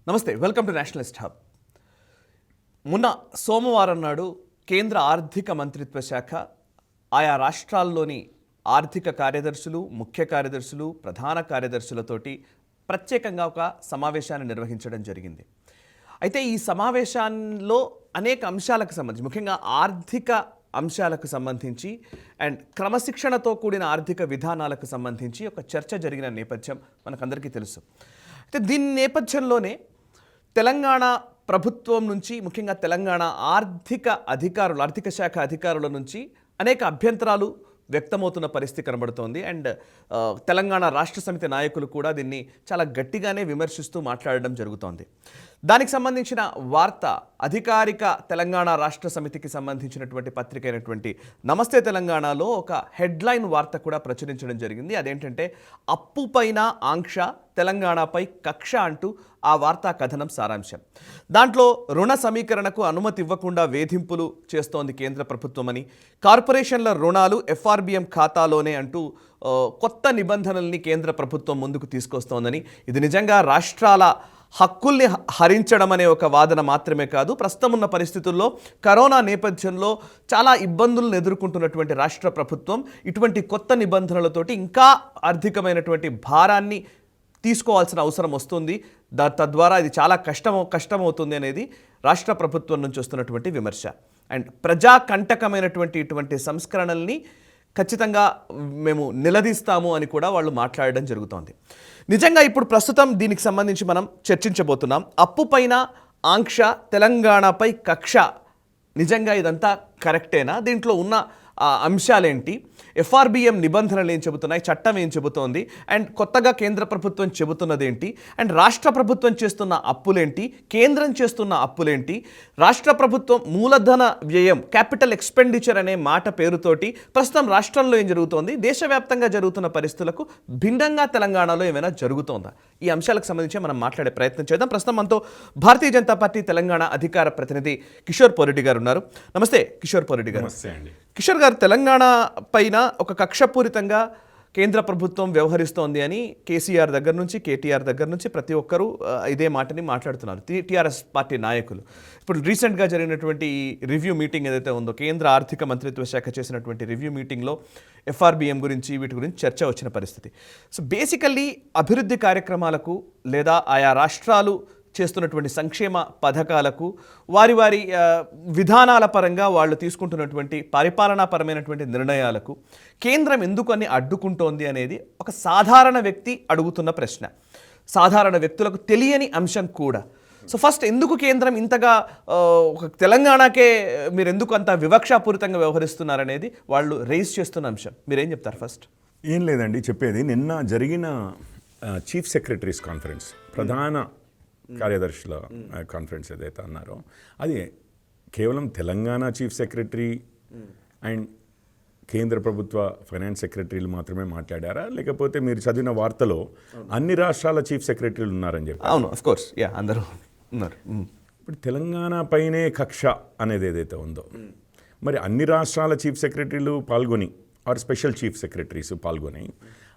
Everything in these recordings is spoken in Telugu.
నమస్తే, వెల్కమ్ టు నేషనలిస్ట్ హబ్. మొన్న సోమవారం నాడు కేంద్ర ఆర్థిక మంత్రిత్వ శాఖ ఆయా రాష్ట్రాల్లోని ఆర్థిక కార్యదర్శులు, ముఖ్య కార్యదర్శులు, ప్రధాన కార్యదర్శులతోటి ప్రత్యేకంగా ఒక సమావేశాన్ని నిర్వహించడం జరిగింది. అయితే ఈ సమావేశాల్లో అనేక అంశాలకు సంబంధించి, ముఖ్యంగా ఆర్థిక అంశాలకు సంబంధించి అండ్ క్రమశిక్షణతో కూడిన ఆర్థిక విధానాలకు సంబంధించి ఒక చర్చ జరిగిన నేపథ్యం మనకందరికీ తెలుసు. అయితే దీని నేపథ్యంలోనే తెలంగాణ ప్రభుత్వం నుంచి, ముఖ్యంగా తెలంగాణ ఆర్థిక శాఖ అధికారుల నుంచి అనేక అభ్యంతరాలు వ్యక్తమవుతున్న పరిస్థితి కనబడుతోంది. అండ్ తెలంగాణ రాష్ట్ర సమితి నాయకులు కూడా దీన్ని చాలా గట్టిగానే విమర్శిస్తూ మాట్లాడడం జరుగుతోంది. దానికి సంబంధించిన వార్త అధికారిక తెలంగాణ రాష్ట్ర సమితికి సంబంధించినటువంటి పత్రిక అయినటువంటి నమస్తే తెలంగాణలో ఒక హెడ్లైన్ వార్త కూడా ప్రచురించడం జరిగింది. అదేంటంటే అప్పు పైన ఆంక్ష, తెలంగాణపై కక్ష అంటూ ఆ వార్తా కథనం సారాంశం. దాంట్లో రుణ సమీకరణకు అనుమతి ఇవ్వకుండా వేధింపులు చేస్తోంది కేంద్ర ప్రభుత్వం అని, కార్పొరేషన్ల రుణాలు ఎఫ్ఆర్బిఎం ఖాతాలోనే అంటూ కొత్త నిబంధనల్ని కేంద్ర ప్రభుత్వం ముందుకు తీసుకొస్తోందని, ఇది నిజంగా రాష్ట్రాల హక్కుల్ని హరించడం అనే ఒక వాదన మాత్రమే కాదు, ప్రస్తుతం ఉన్న పరిస్థితుల్లో కరోనా నేపథ్యంలో చాలా ఇబ్బందులను ఎదుర్కొంటున్నటువంటి రాష్ట్ర ప్రభుత్వం ఇటువంటి కొత్త నిబంధనలతోటి ఇంకా ఆర్థికమైనటువంటి భారాన్ని తీసుకోవాల్సిన అవసరం వస్తుంది, తద్వారా ఇది చాలా కష్టమవుతుంది అనేది రాష్ట్ర ప్రభుత్వం నుంచి వస్తున్నటువంటి విమర్శ. అండ్ ప్రజాకంటకమైనటువంటి ఇటువంటి సంస్కరణల్ని ఖచ్చితంగా మేము నిలదీస్తాము అని కూడా వాళ్ళు మాట్లాడడం జరుగుతోంది. నిజంగా ఇప్పుడు ప్రస్తుతం దీనికి సంబంధించి మనం చర్చించబోతున్నాం. అప్పు పైన ఆంక్ష, తెలంగాణపై కక్ష, నిజంగా ఇదంతా కరెక్టేనా? దీంట్లో ఉన్న అంశాలేంటి? ఎఫ్ఆర్బిఎం నిబంధనలు ఏం చెబుతున్నాయి? చట్టం ఏం చెబుతోంది? అండ్ కొత్తగా కేంద్ర ప్రభుత్వం చెబుతున్నదేంటి? అండ్ రాష్ట్ర ప్రభుత్వం చేస్తున్న అప్పులేంటి? కేంద్రం చేస్తున్న అప్పులేంటి? రాష్ట్ర ప్రభుత్వం మూలధన వ్యయం, క్యాపిటల్ ఎక్స్పెండిచర్ అనే మాట పేరుతోటి ప్రస్తుతం రాష్ట్రంలో ఏం జరుగుతోంది? దేశవ్యాప్తంగా జరుగుతున్న పరిస్థితులకు భిన్నంగా తెలంగాణలో ఏమైనా జరుగుతోందా? ఈ అంశాలకు సంబంధించి మనం మాట్లాడే ప్రయత్నం చేద్దాం. ప్రస్తుతం మనతో భారతీయ జనతా పార్టీ తెలంగాణ అధికార ప్రతినిధి కిషోర్ పోరెడ్డి గారు ఉన్నారు. నమస్తే కిషోర్ పోరెడ్డి గారు. నమస్తే అండి. కిషోర్ గారు, తెలంగాణ పైన ఒక కక్షపూరితంగా కేంద్ర ప్రభుత్వం వ్యవహరిస్తోంది అని కేసీఆర్ దగ్గర నుంచి, కేటీఆర్ దగ్గర నుంచి ప్రతి ఒక్కరూ ఇదే మాటని మాట్లాడుతున్నారు, టీఆర్ఎస్ పార్టీ నాయకులు. ఇప్పుడు రీసెంట్గా జరిగినటువంటి ఈ రివ్యూ మీటింగ్ ఏదైతే ఉందో, కేంద్ర ఆర్థిక మంత్రిత్వ శాఖ చేసినటువంటి రివ్యూ మీటింగ్లో ఎఫ్ఆర్బిఎం గురించి, వీటి గురించి చర్చ వచ్చిన పరిస్థితి. సో బేసికల్లీ అభివృద్ధి కార్యక్రమాలకు లేదా ఆయా రాష్ట్రాలు చేస్తున్నటువంటి సంక్షేమ పథకాలకు, వారి విధానాల పరంగా వాళ్ళు తీసుకుంటున్నటువంటి పరిపాలనాపరమైనటువంటి నిర్ణయాలకు కేంద్రం ఎందుకు అని అడ్డుకుంటోంది అనేది ఒక సాధారణ వ్యక్తి అడుగుతున్న ప్రశ్న, సాధారణ వ్యక్తులకు తెలియని అంశం కూడా. సో ఫస్ట్ ఎందుకు కేంద్రం ఇంతగా ఒక తెలంగాణకే మీరు ఎందుకు అంత వివక్షాపూరితంగా వ్యవహరిస్తున్నారనేది వాళ్ళు రైజ్ చేస్తున్న అంశం. మీరేం చెప్తారు? ఫస్ట్ ఏం లేదండి చెప్పేది, నిన్న జరిగిన చీఫ్ సెక్రటరీస్ కాన్ఫరెన్స్, ప్రధాన కార్యదర్శుల కాన్ఫరెన్స్ ఏదైతే అన్నారో, అది కేవలం తెలంగాణ చీఫ్ సెక్రటరీ అండ్ కేంద్ర ప్రభుత్వ ఫైనాన్స్ సెక్రటరీలు మాత్రమే మాట్లాడారా, లేకపోతే మీరు చదివిన వార్తలో అన్ని రాష్ట్రాల చీఫ్ సెక్రటరీలు ఉన్నారని చెప్పి? అవును, ఆఫ్ కోర్స్, యా, అందరూ ఉన్నారు. ఇప్పుడు తెలంగాణ పైనే కక్ష అనేది ఏదైతే ఉందో, మరి అన్ని రాష్ట్రాల చీఫ్ సెక్రటరీలు పాల్గొని, ఆర్ స్పెషల్ చీఫ్ సెక్రటరీస్ పాల్గొని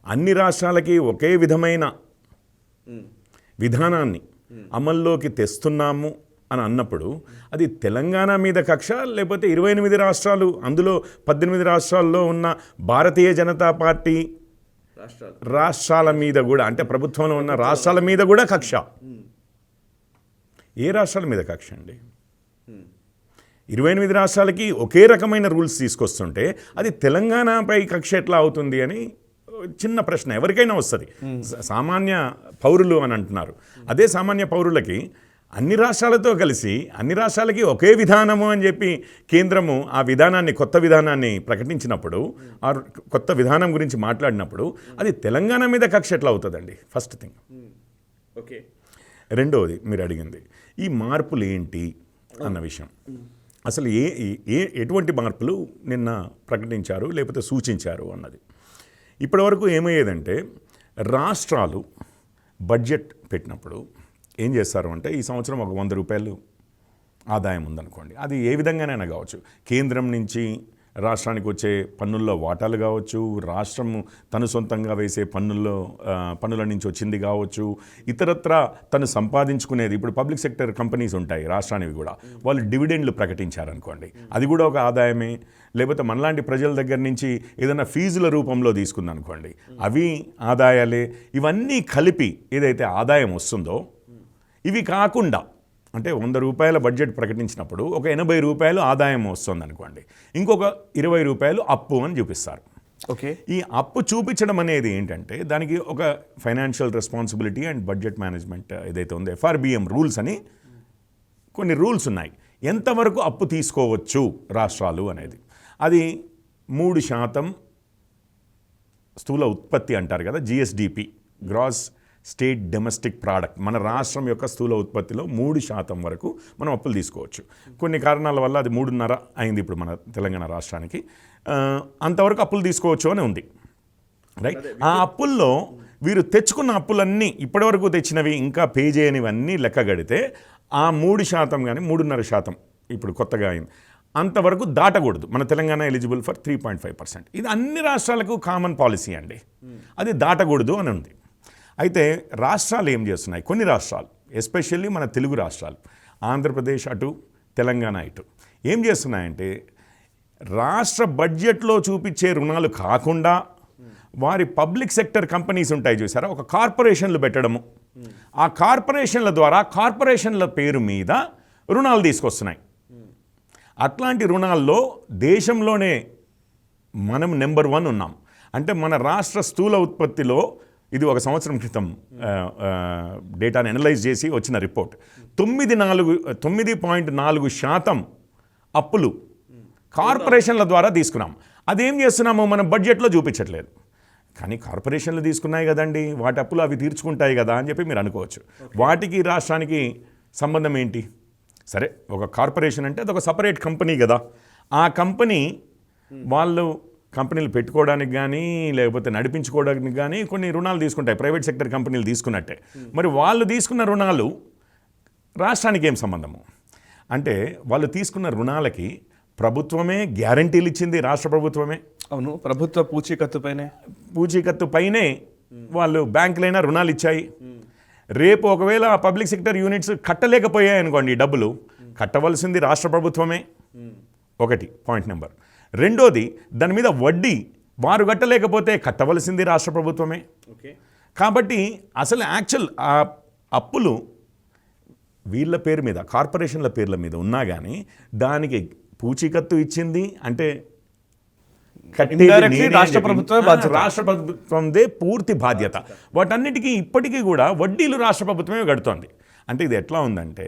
అన్ని రాష్ట్రాలకి ఒకే విధమైన విధానాన్ని అమల్లోకి తెస్తున్నాము అని అన్నప్పుడు అది తెలంగాణ మీద కక్ష, లేకపోతే 28 రాష్ట్రాలు, అందులో 18 రాష్ట్రాల్లో ఉన్న భారతీయ జనతా పార్టీ రాష్ట్రాల మీద కూడా, అంటే ప్రభుత్వంలో ఉన్న రాష్ట్రాల మీద కూడా కక్ష? ఏ రాష్ట్రాల మీద కక్ష అండి? 28 రాష్ట్రాలకి ఒకే రకమైన రూల్స్ తీసుకొస్తుంటే అది తెలంగాణపై కక్ష ఎట్లా అవుతుంది అని చిన్న ప్రశ్న ఎవరికైనా వస్తుంది. సామాన్య పౌరులు అని అంటున్నారు. అదే సామాన్య పౌరులకి అన్ని రాష్ట్రాలతో కలిసి అన్ని రాష్ట్రాలకి ఒకే విధానము అని చెప్పి కేంద్రము ఆ విధానాన్ని, కొత్త విధానాన్ని ప్రకటించినప్పుడు, ఆ కొత్త విధానం గురించి మాట్లాడినప్పుడు అది తెలంగాణ మీద కక్ష ఎట్లా అవుతుందండి? First thing. ఓకే. రెండవది మీరు అడిగింది ఈ మార్పులు ఏంటి అన్న విషయం. అసలు ఎటువంటి మార్పులు నిన్న ప్రకటించారు లేకపోతే సూచించారు అన్నది. ఇప్పటివరకు ఏమయ్యేదంటే, రాష్ట్రాలు బడ్జెట్ పెట్టినప్పుడు ఏం చేస్తారు అంటే, ఈ సంవత్సరం ఒక 100 రూపాయలు ఆదాయం ఉందనుకోండి, అది ఏ విధంగానైనా కావచ్చు, కేంద్రం నుంచి రాష్ట్రానికి వచ్చే పన్నుల్లో వాటాలు కావచ్చు, రాష్ట్రము తను సొంతంగా వేసే పన్నుల నుంచి వచ్చింది కావచ్చు, ఇతరత్ర తను సంపాదించుకునేది. ఇప్పుడు పబ్లిక్ సెక్టర్ కంపెనీస్ ఉంటాయి రాష్ట్రానికి కూడా, వాళ్ళు డివిడెండ్లు ప్రకటించారనుకోండి, అది కూడా ఒక ఆదాయమే. లేకపోతే మనలాంటి ప్రజల దగ్గర నుంచి ఏదైనా ఫీజుల రూపంలో తీసుకుందనుకోండి, అవి ఆదాయాలే. ఇవన్నీ కలిపి ఏదైతే ఆదాయం వస్తుందో, ఇవి కాకుండా అంటే 100 రూపాయల బడ్జెట్ ప్రకటించినప్పుడు ఒక 80 రూపాయలు ఆదాయం వస్తుంది అనుకోండి, ఇంకొక 20 రూపాయలు అప్పు అని చూపిస్తారు. ఓకే, ఈ అప్పు చూపించడం అనేది ఏంటంటే దానికి ఒక financial responsibility and budget management ఏదైతే ఉందో FRBM రూల్స్ అని కొన్ని రూల్స్ ఉన్నాయి. ఎంతవరకు అప్పు తీసుకోవచ్చు రాష్ట్రాలు అనేది, అది 3% స్థూల ఉత్పత్తి అంటారు కదా, GSDP, gross state domestic product. మన రాష్ట్రం యొక్క స్థూల ఉత్పత్తిలో 3% వరకు మనం అప్పులు తీసుకోవచ్చు. కొన్ని కారణాల వల్ల అది 3.5 అయింది ఇప్పుడు మన తెలంగాణ రాష్ట్రానికి. అంతవరకు అప్పులు తీసుకోవచ్చు అని ఉంది, రైట్. ఆ అప్పుల్లో వీరు తెచ్చుకున్న అప్పులన్నీ ఇప్పటివరకు తెచ్చినవి ఇంకా పే చేయనివన్నీ లెక్క గడితే ఆ 3% కానీ 3.5% ఇప్పుడు కొత్తగా అయింది, అంతవరకు దాటకూడదు. మన తెలంగాణ ఎలిజిబుల్ ఫర్ 3.5%. ఇది అన్ని రాష్ట్రాలకు కామన్ పాలసీ అండి, అది దాటకూడదు అని ఉంది. అయితే రాష్ట్రాలు ఏం చేస్తున్నాయి, కొన్ని రాష్ట్రాలు ఎస్పెషల్లీ మన తెలుగు రాష్ట్రాలు, ఆంధ్రప్రదేశ్ అటు తెలంగాణ ఇటు, ఏం చేస్తున్నాయంటే రాష్ట్ర బడ్జెట్లో చూపించే రుణాలు కాకుండా వారి పబ్లిక్ సెక్టర్ కంపెనీస్ ఉంటాయి చూసారా, ఒక కార్పొరేషన్లు పెట్టడము, ఆ కార్పొరేషన్ల ద్వారా కార్పొరేషన్ల పేరు మీద రుణాలు తీసుకొస్తున్నాయి. అట్లాంటి రుణాల్లో దేశంలోనే మనం నెంబర్ 1 ఉన్నాం. అంటే మన రాష్ట్ర స్థూల ఉత్పత్తిలో ఇది ఒక సంవత్సరం క్రితం డేటాను అనలైజ్ చేసి వచ్చిన రిపోర్ట్, 9.4% అప్పులు కార్పొరేషన్ల ద్వారా తీసుకున్నాం. అదేం చేస్తున్నాము, మనం బడ్జెట్లో చూపించట్లేదు. కానీ కార్పొరేషన్లు తీసుకున్నాయి కదండి, వాటి అప్పులు అవి తీర్చుకుంటాయి కదా అని చెప్పి మీరు అనుకోవచ్చు. వాటికి రాష్ట్రానికి సంబంధం ఏంటి? సరే, ఒక కార్పొరేషన్ అంటే అదొక సపరేట్ కంపెనీ కదా, ఆ కంపెనీ వాళ్ళు కంపెనీలు పెట్టుకోవడానికి కానీ లేకపోతే నడిపించుకోవడానికి కానీ కొన్ని రుణాలు తీసుకుంటాయి, ప్రైవేట్ సెక్టర్ కంపెనీలు తీసుకున్నట్టే. మరి వాళ్ళు తీసుకున్న రుణాలు రాష్ట్రానికి ఏం సంబంధము అంటే, వాళ్ళు తీసుకున్న రుణాలకి ప్రభుత్వమే గ్యారంటీలు ఇచ్చింది, రాష్ట్ర ప్రభుత్వమే. అవును, ప్రభుత్వ పూచీకత్తు పైనే వాళ్ళు బ్యాంకులైనా రుణాలు ఇచ్చాయి. రేపు ఒకవేళ పబ్లిక్ సెక్టర్ యూనిట్స్ కట్టలేకపోయాయి అనుకోండి, డబ్బులు కట్టవలసింది రాష్ట్ర ప్రభుత్వమే. ఒకటి పాయింట్ నెంబర్. రెండోది, దాని మీద వడ్డీ వారు కట్టలేకపోతే కట్టవలసింది రాష్ట్ర ప్రభుత్వమే. కాబట్టి అసలు యాక్చువల్ ఆ అప్పులు వీళ్ళ పేరు మీద, కార్పొరేషన్ల పేర్ల మీద ఉన్నా కానీ దానికి పూచీకత్తు ఇచ్చింది అంటే రాష్ట్ర ప్రభుత్వందే పూర్తి బాధ్యత. వాటన్నిటికీ ఇప్పటికీ కూడా వడ్డీలు రాష్ట్ర ప్రభుత్వమే కడుతోంది. అంటే ఇది ఎట్లా ఉందంటే,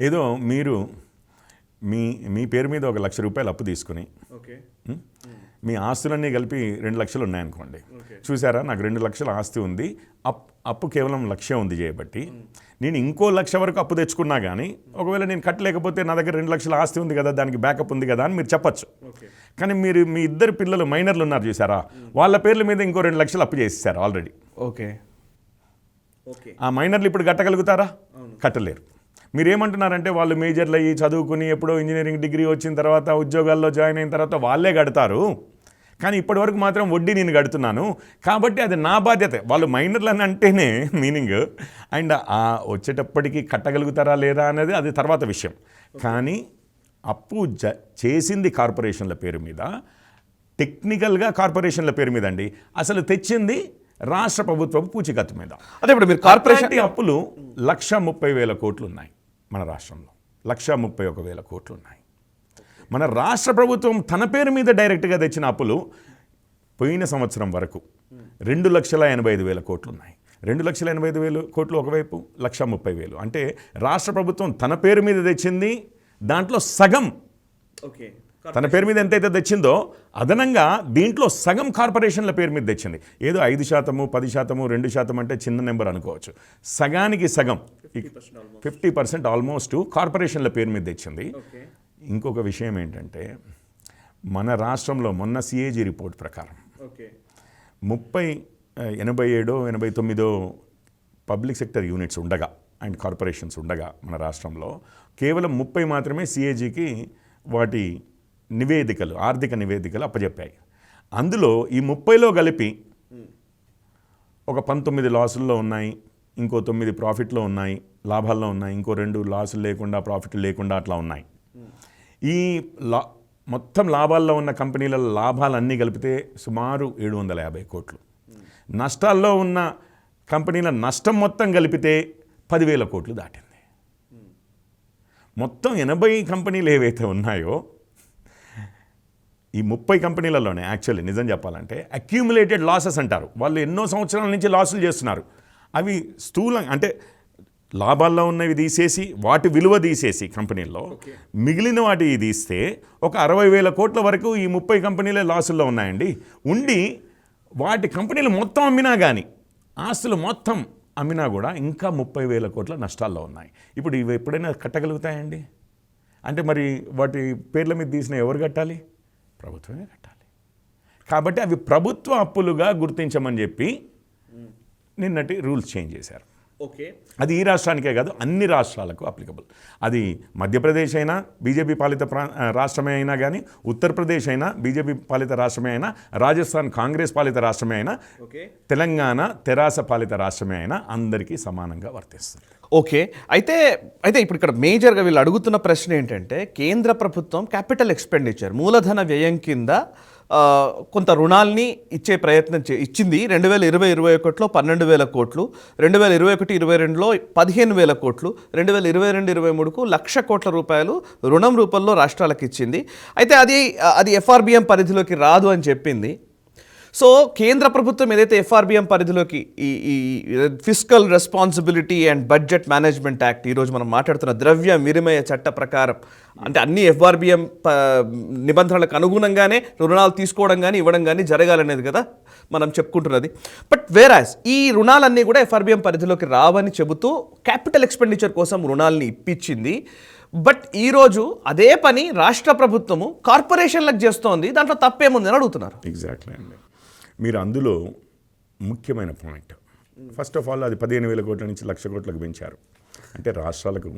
ఏదో మీరు మీ పేరు మీద 1 లక్ష రూపాయలు అప్పు తీసుకుని మీ ఆస్తులన్నీ కలిపి 2 లక్షలు ఉన్నాయనుకోండి, చూసారా నాకు 2 లక్షల ఆస్తి ఉంది, అప్పు కేవలం 1 లక్ష ఉంది చేయబట్టి నేను ఇంకో 1 లక్ష వరకు అప్పు తెచ్చుకున్నా కానీ ఒకవేళ నేను కట్టలేకపోతే నా దగ్గర 2 లక్షల ఆస్తి ఉంది కదా, దానికి బ్యాకప్ ఉంది కదా అని మీరు చెప్పచ్చు. కానీ మీరు మీ 2 పిల్లలు మైనర్లు ఉన్నారు చూసారా, వాళ్ళ పేర్ల మీద ఇంకో 2 లక్షలు అప్పు చేసేసారు ఆల్రెడీ. ఆ మైనర్లు ఇప్పుడు కట్టగలుగుతారా? కట్టలేరు. మీరేమంటున్నారంటే వాళ్ళు మేజర్లు అయ్యి చదువుకుని ఎప్పుడో ఇంజనీరింగ్ డిగ్రీ వచ్చిన తర్వాత ఉద్యోగాల్లో జాయిన్ అయిన తర్వాత వాళ్ళే కడతారు, కానీ ఇప్పటివరకు మాత్రం వడ్డీ నేను కడుతున్నాను కాబట్టి అది నా బాధ్యత. వాళ్ళు మైనర్లు అని అంటేనే మీనింగ్. అండ్ వచ్చేటప్పటికి కట్టగలుగుతారా లేదా అనేది అది తర్వాత విషయం. కానీ అప్పు చేసింది కార్పొరేషన్ల పేరు మీద, టెక్నికల్గా కార్పొరేషన్ల పేరు మీద అండి, అసలు తెచ్చింది రాష్ట్ర ప్రభుత్వం పూచీకత్తు మీద. అదే ఇప్పుడు మీరు కార్పొరేషన్ అప్పులు 1,30,000 కోట్లు ఉన్నాయి మన రాష్ట్రంలో, 1,31,000 కోట్లు ఉన్నాయి. మన రాష్ట్ర ప్రభుత్వం తన పేరు మీద డైరెక్ట్గా తెచ్చిన అప్పులు పోయిన సంవత్సరం వరకు 2,85,000 కోట్లు ఉన్నాయి. 2,85,000 కోట్లు ఒకవైపు, 1,30,000 అంటే రాష్ట్ర ప్రభుత్వం తన పేరు మీద తెచ్చింది దాంట్లో సగం. తన పేరు మీద ఎంతైతే తెచ్చిందో అదనంగా దీంట్లో సగం కార్పొరేషన్ల పేరు మీద తెచ్చింది. ఏదో 5%, 10%, 2% అంటే చిన్న నెంబర్ అనుకోవచ్చు. సగానికి సగం 50% ఆల్మోస్ట్ కార్పొరేషన్ల పేరు మీద తెచ్చింది. ఇంకొక విషయం ఏంటంటే, మన రాష్ట్రంలో మొన్న CAG రిపోర్ట్ ప్రకారం 87 పబ్లిక్ సెక్టర్ యూనిట్స్ ఉండగా అండ్ కార్పొరేషన్స్ ఉండగా మన రాష్ట్రంలో కేవలం 30 మాత్రమే CAGకి వాటి ఆర్థిక నివేదికలు అప్పచెప్పాయి. అందులో ఈ 30లో కలిపి ఒక 19 లాసుల్లో ఉన్నాయి, ఇంకో 9 ప్రాఫిట్లో ఉన్నాయి, లాభాల్లో ఉన్నాయి, ఇంకో 2 లాసులు లేకుండా ప్రాఫిట్లు లేకుండా అట్లా ఉన్నాయి. ఈ మొత్తం లాభాల్లో ఉన్న కంపెనీల లాభాలన్నీ కలిపితే సుమారు 750 కోట్లు. నష్టాల్లో ఉన్న కంపెనీల నష్టం మొత్తం కలిపితే 10,000 కోట్లు దాటింది. మొత్తం 80 కంపెనీలు ఏవైతే ఉన్నాయో ఈ 30 కంపెనీలలోనే యాక్చువల్లీ నిజం చెప్పాలంటే అక్యూములేటెడ్ లాసెస్ అంటారు. వాళ్ళు ఎన్నో సంవత్సరాల నుంచి లాసులు చేస్తున్నారు. అవి స్థూలం అంటే లాభాల్లో ఉన్నవి తీసేసి వాటి విలువ తీసేసి కంపెనీల్లో మిగిలిన వాటి తీస్తే ఒక 60,000 కోట్ల వరకు ఈ 30 కంపెనీలే లాసుల్లో ఉన్నాయండి. ఉండి వాటి కంపెనీలు మొత్తం అమ్మినా కానీ ఆస్తులు మొత్తం అమ్మినా కూడా ఇంకా 30,000 కోట్ల నష్టాల్లో ఉన్నాయి. ఇప్పుడు ఇవి ఎప్పుడైనా కట్టగలుగుతాయండి? అంటే మరి వాటి పేర్ల మీద తీసిన ఎవరు కట్టాలి? ప్రభుత్వమే కట్టాలి. కాబట్టి అవి ప్రభుత్వ అప్పులుగా గుర్తించమని చెప్పి నిన్నటి రూల్స్ చేంజ్ చేశారు. ఓకే, అది ఈ రాష్ట్రానికే కాదు అన్ని రాష్ట్రాలకు అప్లికబుల్. అది మధ్యప్రదేశ్ అయినా బీజేపీ పాలిత రాష్ట్రమే అయినా కానీ, ఉత్తరప్రదేశ్ అయినా బీజేపీ పాలిత రాష్ట్రమే అయినా, రాజస్థాన్ కాంగ్రెస్ పాలిత రాష్ట్రమే అయినా, తెలంగాణ తెరాస పాలిత రాష్ట్రమే అయినా అందరికీ సమానంగా వర్తిస్తుంది. ఓకే, అయితే ఇప్పుడు ఇక్కడ మేజర్గా వీళ్ళు అడుగుతున్న ప్రశ్న ఏంటంటే కేంద్ర ప్రభుత్వం క్యాపిటల్ ఎక్స్పెండిచర్ మూలధన వ్యయం కింద కొంత రుణాల్ని ఇచ్చే ప్రయత్నం ఇచ్చింది. 2020-21లో 12,000 కోట్లు, 2021-22లో 15,000 కోట్లు, 2022-23కు 1,00,000 కోట్ల రూపాయలు రుణం రూపంలో రాష్ట్రాలకు ఇచ్చింది. అయితే అది ఎఫ్ఆర్బిఎం పరిధిలోకి రాదు అని చెప్పింది. సో కేంద్ర ప్రభుత్వం ఏదైతే ఎఫ్ఆర్బిఎం పరిధిలోకి ఈ fiscal responsibility and budget management act, ఈరోజు మనం మాట్లాడుతున్న ద్రవ్య వినిమయ చట్ట ప్రకారం అంటే అన్ని ఎఫ్ఆర్బిఎం నిబంధనలకు అనుగుణంగానే రుణాలు తీసుకోవడం కానీ ఇవ్వడం కానీ జరగాలనేది కదా మనం చెప్పుకుంటున్నది. బట్ వేరాస్ ఈ రుణాలన్నీ కూడా ఎఫ్ఆర్బిఎం పరిధిలోకి రావని చెబుతూ క్యాపిటల్ ఎక్స్పెండిచర్ కోసం రుణాలని ఇప్పించింది. బట్ ఈరోజు అదే పని రాష్ట్ర ప్రభుత్వము కార్పొరేషన్లకు చేస్తోంది. దాంట్లో తప్పేముందని అడుగుతున్నారు. ఎగ్జాక్ట్లీ అండి. మీరు అందులో ముఖ్యమైన పాయింట్, ఫస్ట్ ఆఫ్ ఆల్ అది 15,000 కోట్ల నుంచి 1,00,000 కోట్లకు పెంచారు. అంటే రాష్ట్రాలకు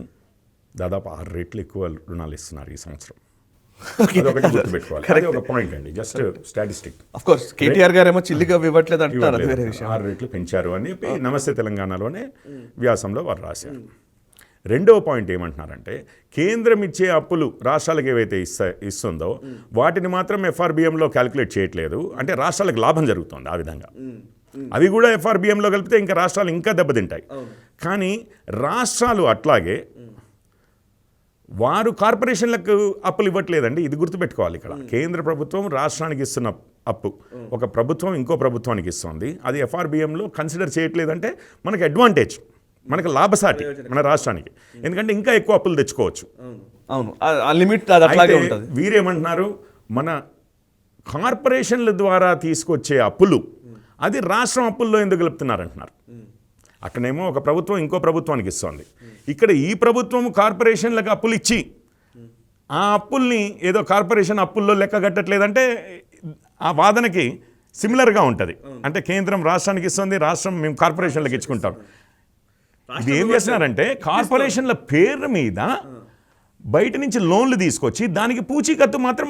దాదాపు 6 రెట్లు ఎక్కువ రుణాలు ఇస్తున్నారు ఈ సంవత్సరం. అదొకటి గుర్తుపెట్టుకోవాలి. అది ఒక పాయింట్ అండి, just statistic. Of course KTR గారేమో చిల్లిగా ఇవ్వట్లేదు అంటారు, 6 రెట్లు పెంచారు అని చెప్పి నమస్తే తెలంగాణలోనే వ్యాసంలో వారు రాశారు. రెండవ పాయింట్ ఏమంటున్నారంటే కేంద్రం ఇచ్చే అప్పులు రాష్ట్రాలకు ఏవైతే ఇస్తుందో వాటిని మాత్రం ఎఫ్ఆర్బిఎంలో క్యాలిక్యులేట్ చేయట్లేదు. అంటే రాష్ట్రాలకు లాభం జరుగుతుంది ఆ విధంగా. అవి కూడా ఎఫ్ఆర్బిఎంలో కలిపితే ఇంకా రాష్ట్రాలు ఇంకా దెబ్బతింటాయి. కానీ రాష్ట్రాలు అట్లాగే వారు కార్పొరేషన్లకు అప్పులు ఇవ్వట్లేదండి. ఇది గుర్తుపెట్టుకోవాలి. ఇక్కడ కేంద్ర ప్రభుత్వం రాష్ట్రానికి ఇస్తున్న అప్పు ఒక ప్రభుత్వం ఇంకో ప్రభుత్వానికి ఇస్తుంది. అది ఎఫ్ఆర్బిఎంలో కన్సిడర్ చేయట్లేదంటే మనకి అడ్వాంటేజ్, మనకు లాభసాటి మన రాష్ట్రానికి. ఎందుకంటే ఇంకా ఎక్కువ అప్పులు తెచ్చుకోవచ్చు. అవును, లిమిట్ అట్లాగే ఉంటుంది. వీరేమంటున్నారు, మన కార్పొరేషన్ల ద్వారా తీసుకొచ్చే అప్పులు అది రాష్ట్రం అప్పుల్లో ఎందుకు కలుపుతున్నారంటున్నారు. అక్కడేమో ఒక ప్రభుత్వం ఇంకో ప్రభుత్వానికి ఇస్తుంది. ఇక్కడ ఈ ప్రభుత్వం కార్పొరేషన్లకు అప్పులు ఇచ్చి ఆ అప్పుల్ని ఏదో కార్పొరేషన్ అప్పుల్లో లెక్క కట్టట్లేదంటే ఆ వాదనకి సిమిలర్గా ఉంటుంది. అంటే కేంద్రం రాష్ట్రానికి ఇస్తుంది, రాష్ట్రం మేము కార్పొరేషన్లకు ఇచ్చుకుంటాం. ఇది ఏం చేస్తున్నారంటే కార్పొరేషన్ల పేరు మీద బయట నుంచి లోన్లు తీసుకొచ్చి దానికి పూచీకత్తు మాత్రం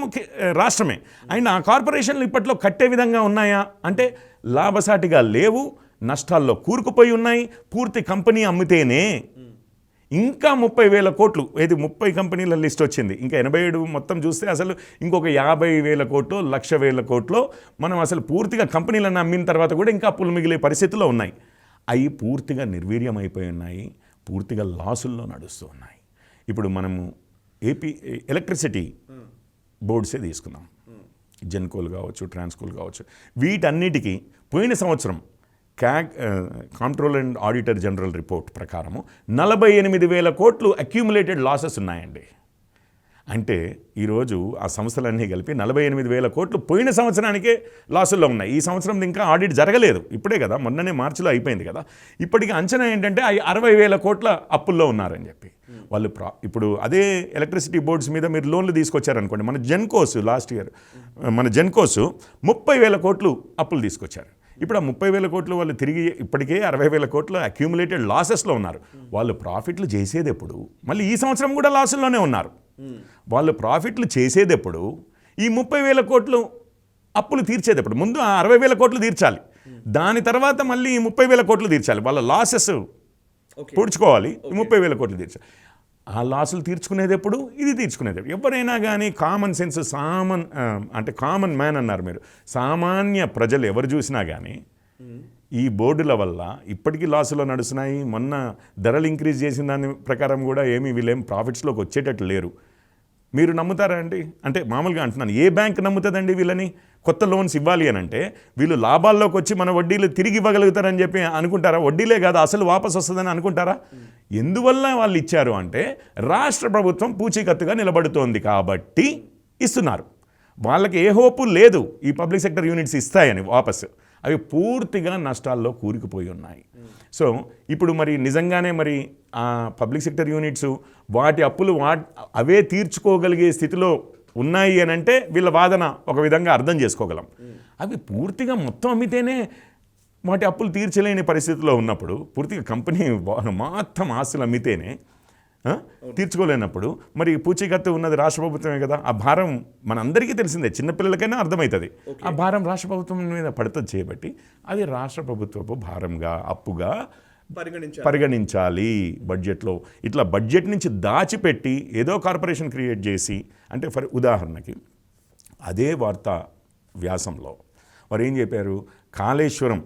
రాష్ట్రమే. అండ్ ఆ కార్పొరేషన్లు ఇప్పట్లో కట్టే విధంగా ఉన్నాయా అంటే లాభసాటిగా లేవు, నష్టాల్లో కూరుకుపోయి ఉన్నాయి. పూర్తి కంపెనీ అమ్మితేనే ఇంకా 30,000 కోట్లు, ఏది 30 కంపెనీల లిస్ట్ వచ్చింది, ఇంకా 87 మొత్తం చూస్తే అసలు ఇంకొక 50,000 కోట్లు 1,00,000 కోట్లు మనం అసలు పూర్తిగా కంపెనీలను అమ్మిన తర్వాత కూడా ఇంకా అప్పులు మిగిలే పరిస్థితుల్లో ఉన్నాయి. అవి పూర్తిగా నిర్వీర్యం అయిపోయి ఉన్నాయి, పూర్తిగా లాసుల్లో నడుస్తూ ఉన్నాయి. ఇప్పుడు మనము ఏపీ ఎలక్ట్రిసిటీ బోర్డ్సే తీసుకుందాం, జెన్కోలు కావచ్చు, ట్రాన్స్కోలు కావచ్చు, వీటన్నిటికీ పోయిన సంవత్సరం comptroller and auditor general report ప్రకారము 48,000 కోట్లు అక్యూములేటెడ్ లాసెస్ ఉన్నాయండి. అంటే ఈరోజు ఆ సంస్థలన్నీ కలిపి 48,000 కోట్లు పోయిన సంవత్సరానికే లాసుల్లో ఉన్నాయి. ఈ సంవత్సరం ఇంకా ఆడిట్ జరగలేదు, ఇప్పుడే కదా, మొన్ననే మార్చిలో అయిపోయింది కదా. ఇప్పటికి అంచనా ఏంటంటే 60,000 కోట్ల అప్పుల్లో ఉన్నారని చెప్పి వాళ్ళు. ఇప్పుడు అదే ఎలక్ట్రిసిటీ బోర్డ్స్ మీద మీరు లోన్లు తీసుకొచ్చారనుకోండి, మన జెన్కోస్ లాస్ట్ ఇయర్ మన జెన్కోస్ 30,000 కోట్లు అప్పులు తీసుకొచ్చారు. ఇప్పుడు ఆ 30,000 కోట్లు వాళ్ళు తిరిగి ఇప్పటికే 60,000 కోట్లు అక్యూములేటెడ్ లాసెస్లో ఉన్నారు. వాళ్ళు ప్రాఫిట్లు చేసేది ఎప్పుడు? మళ్ళీ ఈ సంవత్సరం కూడా లాసుల్లోనే ఉన్నారు. వాళ్ళు ప్రాఫిట్లు చేసేది ఎప్పుడు? ఈ 30,000 కోట్లు అప్పులు తీర్చేటప్పుడు ముందు ఆ 60,000 కోట్లు తీర్చాలి, దాని తర్వాత మళ్ళీ ఈ 30,000 కోట్లు తీర్చాలి. వాళ్ళ లాసెస్ పూడ్చుకోవాలి, 30,000 కోట్లు తీర్చాలి. ఆ లాసులు తీర్చుకునేది ఎప్పుడు, ఇది తీర్చుకునేది ఎప్పుడు. ఎవరైనా కానీ కామన్ సెన్స్ అంటే కామన్ మ్యాన్ అన్నారు మీరు, సామాన్య ప్రజలు ఎవరు చూసినా కానీ ఈ బోర్డుల వల్ల ఇప్పటికీ లాసులో నడుస్తున్నాయి. మొన్న ధరలు ఇంక్రీజ్ చేసిన దాని ప్రకారం కూడా వీళ్ళేం ప్రాఫిట్స్లోకి వచ్చేటట్లు లేరు. మీరు నమ్ముతారా అండి? అంటే మామూలుగా అంటున్నాను, ఏ బ్యాంక్ నమ్ముతుందండి వీళ్ళని? కొత్త లోన్స్ ఇవ్వాలి అని అంటే వీళ్ళు లాభాల్లోకి వచ్చి మన వడ్డీలు తిరిగి ఇవ్వగలుగుతారని చెప్పి అనుకుంటారా? వడ్డీలే కాదు అసలు వాపసు వస్తుందని అనుకుంటారా? ఎందువల్ల వాళ్ళు ఇచ్చారు అంటే రాష్ట్ర ప్రభుత్వం పూచీకత్తుగా నిలబడుతోంది కాబట్టి ఇస్తున్నారు. వాళ్ళకి ఏ హోపు లేదు ఈ పబ్లిక్ సెక్టర్ యూనిట్స్ ఇస్తాయని వాపసు. అవి పూర్తిగా నష్టాల్లో కూరుకుపోయి ఉన్నాయి. సో ఇప్పుడు మరి నిజంగానే మరి ఆ పబ్లిక్ సెక్టర్ యూనిట్స్ వాటి అప్పులు అవే తీర్చుకోగలిగే స్థితిలో ఉన్నాయి అని అంటే వీళ్ళ వాదన ఒక విధంగా అర్థం చేసుకోగలం. అవి పూర్తిగా మొత్తం అమ్మితేనే వాటి అప్పులు తీర్చలేని పరిస్థితిలో ఉన్నప్పుడు, పూర్తిగా కంపెనీ మొత్తం ఆస్తులు అమ్మితేనే తీర్చుకోలేనప్పుడు మరి పూచీకత్తు ఉన్నది రాష్ట్ర ప్రభుత్వమే కదా. ఆ భారం మనందరికీ తెలిసిందే, చిన్నపిల్లలకైనా అర్థమవుతుంది. ఆ భారం రాష్ట్ర ప్రభుత్వం మీద పడుతుంది చేయబట్టి అది రాష్ట్ర ప్రభుత్వపు భారంగా అప్పుగా పరిగణించాలి బడ్జెట్లో. ఇట్లా బడ్జెట్ నుంచి దాచిపెట్టి ఏదో కార్పొరేషన్ క్రియేట్ చేసి, అంటే ఫర్ ఉదాహరణకి అదే వార్తా వ్యాసంలో వారు ఏం చెప్పారు, కాళేశ్వరం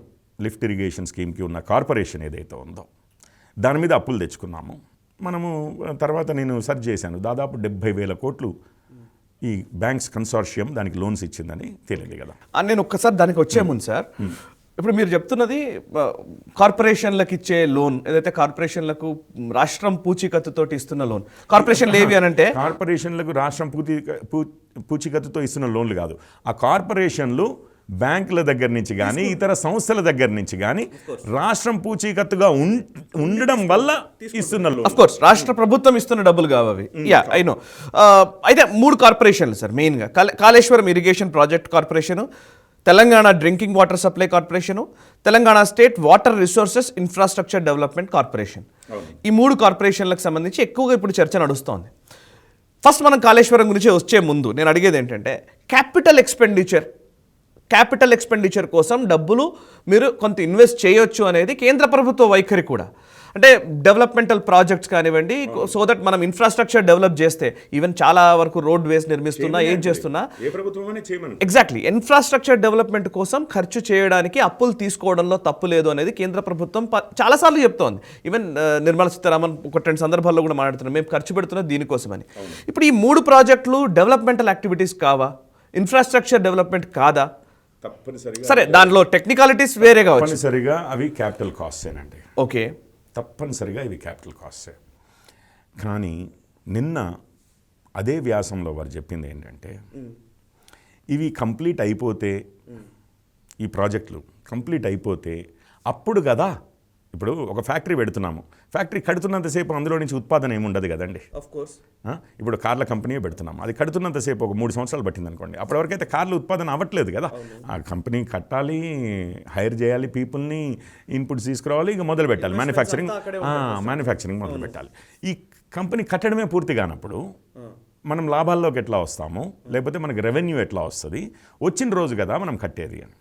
లిఫ్ట్ ఇరిగేషన్ స్కీమ్కి ఉన్న కార్పొరేషన్ ఏదైతే ఉందో దాని మీద అప్పులు తెచ్చుకున్నాము మనము. తర్వాత నేను సెర్చ్ చేశాను, దాదాపు 70,000 కోట్లు ఈ బ్యాంక్స్ కన్సార్షియం దానికి లోన్స్ ఇచ్చిందని తేలింది కదా. నేను ఒక్కసారి దానికి వచ్చే ముందు సార్, ఇప్పుడు మీరు చెప్తున్నది కార్పొరేషన్లకు ఇచ్చే లోన్ ఏదైతే కార్పొరేషన్లకు రాష్ట్రం పూచీకత్తుతో ఇస్తున్న లోన్, కార్పొరేషన్లు ఏవి అని అంటే కార్పొరేషన్లకు రాష్ట్రం పూచీకత్తుతో ఇస్తున్న లోన్లు కాదు, ఆ కార్పొరేషన్లు బ్యాంకుల దగ్గర నుంచి కానీ ఇతర సంస్థల దగ్గర నుంచి కానీ రాష్ట్రం పూచీకత్తుగా ఉండడం వల్ల ఇస్తున్న లోన్. ఆఫ్ కోర్స్ రాష్ట్ర ప్రభుత్వం ఇస్తున్న డబ్బులు కావవి. Yeah I know. అయితే 3 కార్పొరేషన్లు సార్ మెయిన్గా, Kaleshwaram irrigation project corporation, Telangana drinking water supply corporation, Telangana state water resources infrastructure development corporation. ఈ 3 కార్పొరేషన్లకు సంబంధించి ఎక్కువగా ఇప్పుడు చర్చ నడుస్తోంది. ఫస్ట్ మనం కాళేశ్వరం గురించి వచ్చే ముందు నేను అడిగేది ఏంటంటే క్యాపిటల్ ఎక్స్పెండిచర్ కోసం డబ్బులు మీరు కొంత ఇన్వెస్ట్ చేయొచ్చు అనేది కేంద్ర ప్రభుత్వ వైఖరి కూడా. అంటే డెవలప్మెంటల్ ప్రాజెక్ట్స్ కానివ్వండి, సో దట్ మనం ఇన్ఫ్రాస్ట్రక్చర్ డెవలప్ చేస్తే, ఈవెన్ చాలా వరకు రోడ్ వేస్ నిర్మిస్తున్నా ఏం చేస్తున్నా ఎగ్జాక్ట్లీ ఇన్ఫ్రాస్ట్రక్చర్ డెవలప్మెంట్ కోసం ఖర్చు చేయడానికి అప్పులు తీసుకోవడంలో తప్పు లేదు అనేది కేంద్ర ప్రభుత్వం చాలాసార్లు చెప్తోంది. ఈవెన్ నిర్మలా సీతారామన్ ఒక 2 సందర్భాల్లో కూడా మాట్లాడుతున్నాం, మేము ఖర్చు పెడుతున్నది దీనికోసమని. ఇప్పుడు ఈ 3 ప్రాజెక్టులు డెవలప్మెంటల్ యాక్టివిటీస్ కావా, ఇన్ఫ్రాస్ట్రక్చర్ డెవలప్మెంట్ కాదా? తప్పనిసరిగా సరే, దానిలో టెక్నికాలిటీస్ వేరే కావచ్చు. తప్పనిసరిగా అవి క్యాపిటల్ కాస్టేనండి. ఓకే, తప్పనిసరిగా ఇవి క్యాపిటల్ కాస్టే. కానీ నిన్న అదే వ్యాసంలో వారు చెప్పింది ఏంటంటే ఇవి కంప్లీట్ అయిపోతే, ఈ ప్రాజెక్టులు కంప్లీట్ అయిపోతే అప్పుడు కదా, ఇప్పుడు ఒక ఫ్యాక్టరీ పెడుతున్నాము, ఫ్యాక్టరీ కడుతున్నంతసేపు అందులో నుంచి ఉత్పాదన ఏమి ఉండదు కదండి. ఇప్పుడు కార్ల కంపెనీయే పెడుతున్నాము, అది కడుతున్నంతసేపు ఒక 3 సంవత్సరాలు పట్టింది అనుకోండి, అప్పటి వరకైతే కార్లు ఉత్పాదన అవ్వట్లేదు కదా. ఆ కంపెనీ కట్టాలి, హైర్ చేయాలి, పీపుల్ని ఇన్పుట్స్ తీసుకురావాలి, ఇక మొదలు పెట్టాలి మ్యానుఫ్యాక్చరింగ్ మొదలు పెట్టాలి. ఈ కంపెనీ కట్టడమే పూర్తి కానప్పుడు మనం లాభాల్లోకి ఎట్లా వస్తాము, లేకపోతే మనకి రెవెన్యూ ఎట్లా వస్తుంది, వచ్చిన రోజు కదా మనం కట్టేది అని.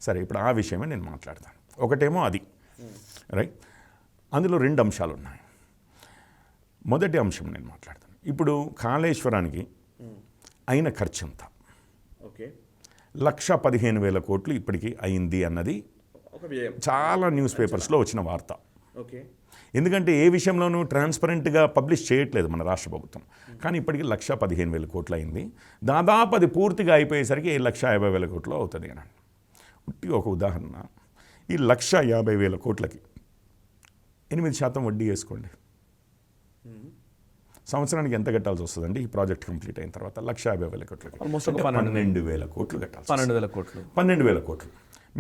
సరే, ఇప్పుడు ఆ విషయమే నేను మాట్లాడతాను. ఒకటేమో అది రైట్, అందులో 2 అంశాలు ఉన్నాయి. మొదటి అంశం నేను మాట్లాడతాను. ఇప్పుడు కాళేశ్వరానికి అయిన ఖర్చు ఎంత? 1,15,000 కోట్లు ఇప్పటికీ అయింది అన్నది చాలా న్యూస్ పేపర్స్లో వచ్చిన వార్త. ఎందుకంటే ఏ విషయంలోనూ ట్రాన్స్పరెంట్గా పబ్లిష్ చేయట్లేదు మన రాష్ట్ర ప్రభుత్వం. కానీ ఇప్పటికీ 1,15,000 కోట్లు అయింది. దాదాపు అది పూర్తిగా అయిపోయేసరికి 1,50,000 కోట్లు అవుతుంది అని. ఒక ఉదాహరణ, ఈ 1,50,000 కోట్లకి 8% వడ్డీ వేసుకోండి, సంవత్సరానికి ఎంత కట్టాల్సి వస్తుందండి? ఈ ప్రాజెక్ట్ కంప్లీట్ అయిన తర్వాత 1,50,000 కోట్లకి 12,000 కోట్లు కట్టాలి. 12,000 కోట్లు.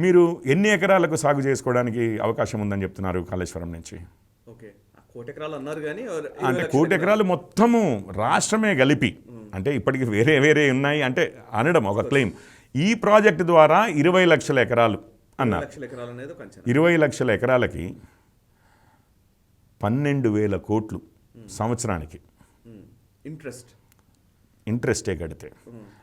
మీరు ఎన్ని ఎకరాలకు సాగు చేసుకోవడానికి అవకాశం ఉందని చెప్తున్నారు కాళేశ్వరం నుంచి? అంటే 1,00,00,000 ఎకరాలు మొత్తము రాష్ట్రమే కలిపి, అంటే ఇప్పటికి వేరే ఉన్నాయి అంటే అనడం ఒక క్లెయిమ్. ఈ ప్రాజెక్టు ద్వారా 20 లక్షల ఎకరాలు అన్నారు. 20 లక్షల ఎకరాలకి 12,000 కోట్లు సంవత్సరానికి ఇంట్రెస్టే కడితే.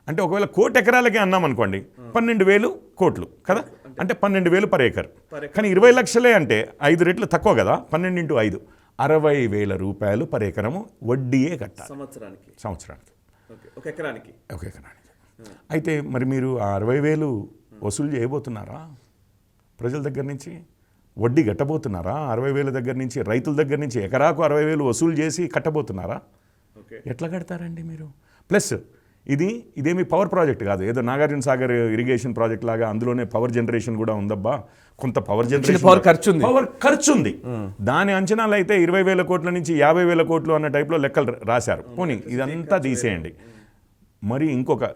అంటే ఒకవేళ 1,00,00,000 ఎకరాలకే అన్నాం అనుకోండి, 12,000 కోట్లు కదా, అంటే 12,000 పర్ ఏకర్. కానీ 20 లక్షలే అంటే 5 రెట్లు తక్కువ కదా, 12 × 5 60,000 రూపాయలు పర్ ఎకరము వడ్డీయే కట్టాలి సంవత్సరానికి ఒక ఎకరానికి. అయితే మరి మీరు ఆ 60,000 వసూలు చేయబోతున్నారా ప్రజల దగ్గర నుంచి? వడ్డీ కట్టబోతున్నారా? 60,000 దగ్గర నుంచి, రైతుల దగ్గర నుంచి ఎకరాకు 60,000 వసూలు చేసి కట్టబోతున్నారా? ఎట్లా కడతారండి మీరు? ప్లస్ ఇదేమి పవర్ ప్రాజెక్ట్ కాదు, ఏదో నాగార్జున సాగర్ ఇరిగేషన్ ప్రాజెక్ట్ లాగా అందులోనే పవర్ జనరేషన్ కూడా ఉందబ్బా. కొంత పవర్ జనరేషన్ పవర్ ఖర్చు ఉంది. దాని అంచనాలు అయితే 20,000 కోట్ల నుంచి 50,000 కోట్లు అన్న టైప్లో లెక్కలు రాశారు. పోనీ ఇదంతా తీసేయండి. మరి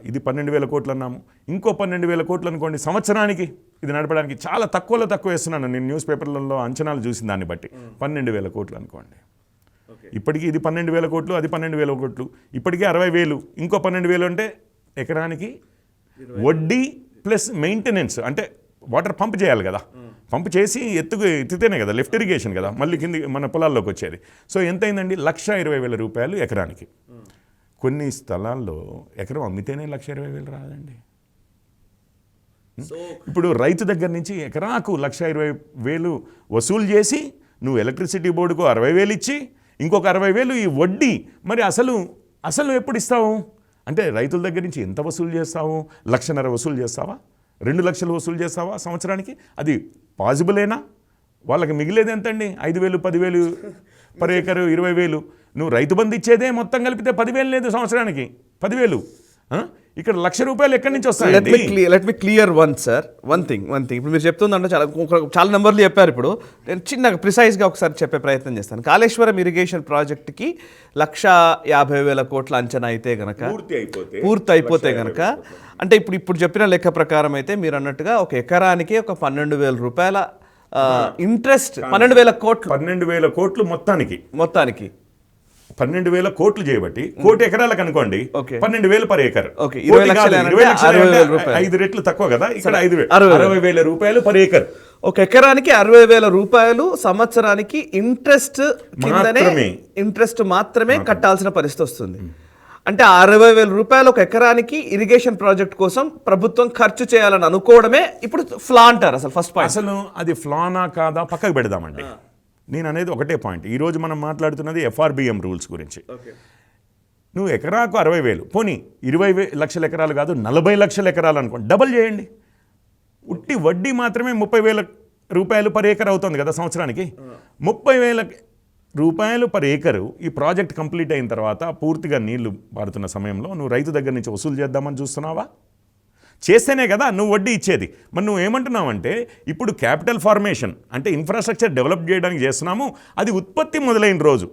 ఇది 12,000 కోట్లు అన్నాము, ఇంకో 12,000 కోట్లు అనుకోండి సంవత్సరానికి. ఇది నడపడానికి చాలా తక్కువ వేస్తున్నాను నేను, న్యూస్ పేపర్లలో అంచనాలు చూసిన దాన్ని బట్టి 12,000 కోట్లు అనుకోండి. ఇప్పటికీ ఇది 12,000 కోట్లు, అది 12,000 కోట్లు, ఇప్పటికీ 60,000, ఇంకో 12,000 అంటే ఎకరానికి వడ్డీ ప్లస్ మెయింటెనెన్స్. అంటే వాటర్ పంప్ చేయాలి కదా, పంప్ చేసి ఎత్తితేనే కదా లిఫ్ట్ ఇరిగేషన్ కదా మళ్ళీ కింది మన పొలాల్లోకి వచ్చేది. సో ఎంత అయిందండి? 1,20,000 రూపాయలు ఎకరానికి. కొన్ని స్థలాల్లో ఎకరం అమ్మితేనే 1,20,000 రాదండి. ఇప్పుడు రైతు దగ్గర నుంచి ఎకరాకు 1,20,000 వసూలు చేసి నువ్వు ఎలక్ట్రిసిటీ బోర్డుకు 60,000 ఇచ్చి ఇంకొక 60,000 ఈ వడ్డీ. మరి అసలు ఎప్పుడు ఇస్తావు? అంటే రైతుల దగ్గర నుంచి ఎంత వసూలు చేస్తావు? 1,50,000 వసూలు చేస్తావా? 2 లక్షలు వసూలు చేస్తావా సంవత్సరానికి? అది పాసిబులేనా? వాళ్ళకి మిగిలేది ఎంతండి? 5,000 10,000 పర్ ఏకరు, 20,000. నువ్వు రైతు బంధు ఇచ్చేదే మొత్తం కలిపితే 10,000 లేదు సంవత్సరానికి, 10,000. ఇక్కడ 1,00,000 రూపాయలు ఎక్కడి నుంచి వస్తాయి? Let me clear one thing. ఇప్పుడు మీరు చెప్తుందంటే చాలా నెంబర్లు చెప్పారు. ఇప్పుడు నేను చిన్నగా ప్రిసైజ్గా ఒకసారి చెప్పే ప్రయత్నం చేస్తాను. కాళేశ్వరం ఇరిగేషన్ ప్రాజెక్ట్కి 1,50,000 కోట్ల అంచనా అయితే గనక పూర్తి అయిపోతే గనక, అంటే ఇప్పుడు చెప్పిన లెక్క ప్రకారం అయితే మీరు అన్నట్టుగా ఒక ఎకరానికి ఒక 12,000 రూపాయల ఇంట్రెస్ట్, 12,000 కోట్లు, 12,000 కోట్లు మొత్తానికి 12,000 కోట్లు చేయబట్టి 1,00,00,000 ఎకరాలకు అనుకోండి 12,000 పర్ ఏకర్. 5 రెట్లు తక్కువ కదా, ఇక్కడ 60,000 రూపాయలు పర్ ఏకర్. ఒక ఎకరానికి 60,000 రూపాయలు సంవత్సరానికి ఇంట్రెస్ట్ మాత్రమే కట్టాల్సిన పరిస్థితి వస్తుంది. అంటే 60,000 రూపాయలు ఒక ఎకరానికి ఇరిగేషన్ ప్రాజెక్ట్ కోసం ప్రభుత్వం ఖర్చు చేయాలని అనుకోవడమే ఇప్పుడు ఫ్లా అంటారు. అసలు ఫస్ట్ పాయింట్, అసలు అది ఫ్లానా కాదా పక్కకు పెడదామండి. నేను అనేది ఒకటే పాయింట్. ఈరోజు మనం మాట్లాడుతున్నది FRBM రూల్స్ గురించి. నువ్వు ఎకరాకు 60,000, పోనీ 20 లక్షల ఎకరాలు కాదు 40 లక్షల ఎకరాలు అనుకోండి, డబల్ చేయండి. ఉట్టి వడ్డీ మాత్రమే 30,000 రూపాయలు పర్ ఏకర్ అవుతుంది కదా సంవత్సరానికి. 30,000 రూపాయలు పర్ ఏకరు ఈ ప్రాజెక్ట్ కంప్లీట్ అయిన తర్వాత పూర్తిగా నీళ్లు పారుతున్న సమయంలో నువ్వు రైతు దగ్గర నుంచి వసూలు చేద్దామని చూస్తున్నావా? చేస్తేనే కదా నువ్వు వడ్డీ ఇచ్చేది. మరి నువ్వు ఏమంటున్నావంటే ఇప్పుడు క్యాపిటల్ ఫార్మేషన్ అంటే ఇన్ఫ్రాస్ట్రక్చర్ డెవలప్ చేయడానికి చేస్తున్నాము, అది ఉత్పత్తి మొదలైన రోజు,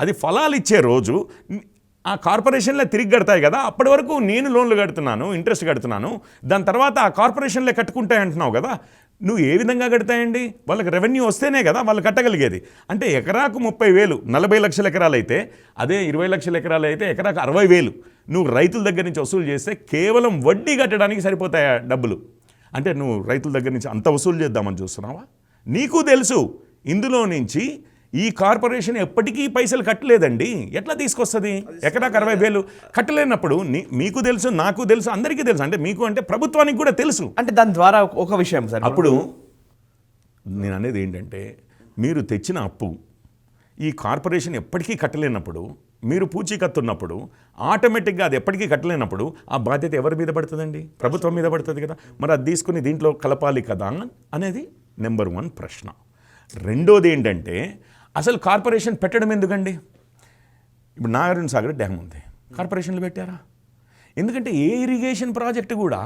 అది ఫలాలు ఇచ్చే రోజు ఆ కార్పొరేషన్లే తిరిగి కడతాయి కదా, అప్పటి వరకు నేను లోన్లు కడుతున్నాను, ఇంట్రెస్ట్ కడుతున్నాను, దాని తర్వాత ఆ కార్పొరేషన్లే కట్టుకుంటాయి అంటున్నావు కదా. నువ్వు ఏ విధంగా కడతాయండి? వాళ్ళకి రెవెన్యూ వస్తేనే కదా వాళ్ళు కట్టగలిగేది. అంటే ఎకరాకు 30,000, 40 లక్షల ఎకరాలు అయితే, అదే 20 లక్షల ఎకరాలు అయితే ఎకరాకు 60,000 నువ్వు రైతుల దగ్గర నుంచి వసూలు చేస్తే కేవలం వడ్డీ కట్టడానికి సరిపోతాయా డబ్బులు? అంటే నువ్వు రైతుల దగ్గర నుంచి అంత వసూలు చేద్దామని చూస్తున్నావా? నీకు తెలుసు ఇందులో నుంచి ఈ కార్పొరేషన్ ఎప్పటికీ పైసలు కట్టలేదండి, ఎట్లా తీసుకొస్తుంది? ఎకరాకు 60,000 కట్టలేనప్పుడు మీకు తెలుసు, నాకు తెలుసు, అందరికీ తెలుసు. అంటే మీకు అంటే ప్రభుత్వానికి కూడా తెలుసు. అంటే దాని ద్వారా ఒక విషయం సార్, అప్పుడు నేను అనేది ఏంటంటే మీరు తెచ్చిన అప్పు ఈ కార్పొరేషన్ ఎప్పటికీ కట్టలేనప్పుడు, మీరు పూచీకత్తున్నప్పుడు ఆటోమేటిక్గా అది ఎప్పటికీ కట్టలేనప్పుడు ఆ బాధ్యత ఎవరి మీద పడుతుందండి? ప్రభుత్వం మీద పడుతుంది కదా. మరి అది తీసుకుని దీంట్లో కలపాలి కదా అనేది నెంబర్ 1 ప్రశ్న. రెండోది ఏంటంటే అసలు కార్పొరేషన్ పెట్టడం ఎందుకండి? ఇప్పుడు నాగార్జున సాగర్ డ్యామ్ ఉంది, కార్పొరేషన్లు పెట్టారా? ఎందుకంటే ఏ ఇరిగేషన్ ప్రాజెక్టు కూడా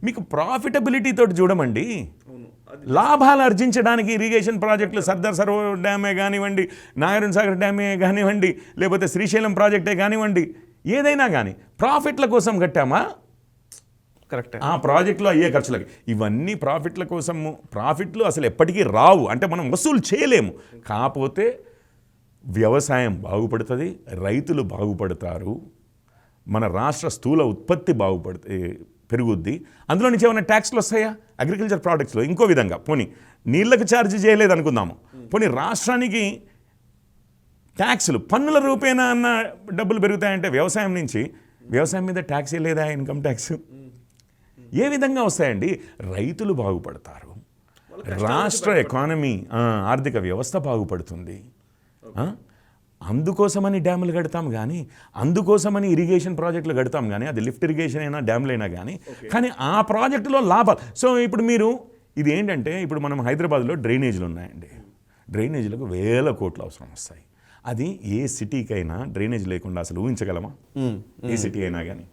మీకు ప్రాఫిటబిలిటీతో చూడమండి. లాభాలు ఆర్జించడానికి ఇరిగేషన్ ప్రాజెక్టులు సర్దార్ సరోవర్ డ్యామే కానివ్వండి, నాగార్జున సాగర్ డ్యామే కానివ్వండి, లేకపోతే శ్రీశైలం ప్రాజెక్టే కానివ్వండి, ఏదైనా కానీ ప్రాఫిట్ల కోసం కట్టామా? కరెక్ట్. ఆ ప్రాజెక్టులో అయ్యే ఖర్చులకి ఇవన్నీ ప్రాఫిట్ల కోసము. ప్రాఫిట్లు అసలు ఎప్పటికీ రావు, అంటే మనం వసూలు చేయలేము. కాకపోతే వ్యవసాయం బాగుపడుతుంది, రైతులు బాగుపడతారు, మన రాష్ట్ర స్థూల ఉత్పత్తి పెరుగుద్ది. అందులో నుంచి ఏమైనా ట్యాక్స్లు వస్తాయా అగ్రికల్చర్ ప్రోడక్ట్స్లో? ఇంకో విధంగా పోనీ నీళ్ళకి ఛార్జ్ చేయలేదు అనుకుందాము, పోనీ రాష్ట్రానికి ట్యాక్సులు పన్నుల రూపేణా అన్న డబ్బులు పెరుగుతాయంటే వ్యవసాయం నుంచి వ్యవసాయం మీద ట్యాక్సే లేదా, ఇన్కమ్ ట్యాక్స్ ఏ విధంగా వస్తాయండి? రైతులు బాగుపడతారు, రాష్ట్ర ఎకానమీ ఆర్థిక వ్యవస్థ బాగుపడుతుంది. అందుకోసమని డ్యాములు కడతాం కానీ, అందుకోసమని ఇరిగేషన్ ప్రాజెక్టులు కడతాం కానీ, అది లిఫ్ట్ ఇరిగేషన్ అయినా డ్యాములు అయినా కానీ ఆ ప్రాజెక్టులో లాభాలు. సో ఇప్పుడు మీరు ఇది ఏంటంటే, ఇప్పుడు మనం హైదరాబాద్లో డ్రైనేజీలు ఉన్నాయండి, డ్రైనేజీలకు వేల కోట్లు అవసరం వస్తాయి. అది ఏ సిటీకైనా డ్రైనేజ్ లేకుండా అసలు ఊహించగలమా? ఏ సిటీ అయినా కానీ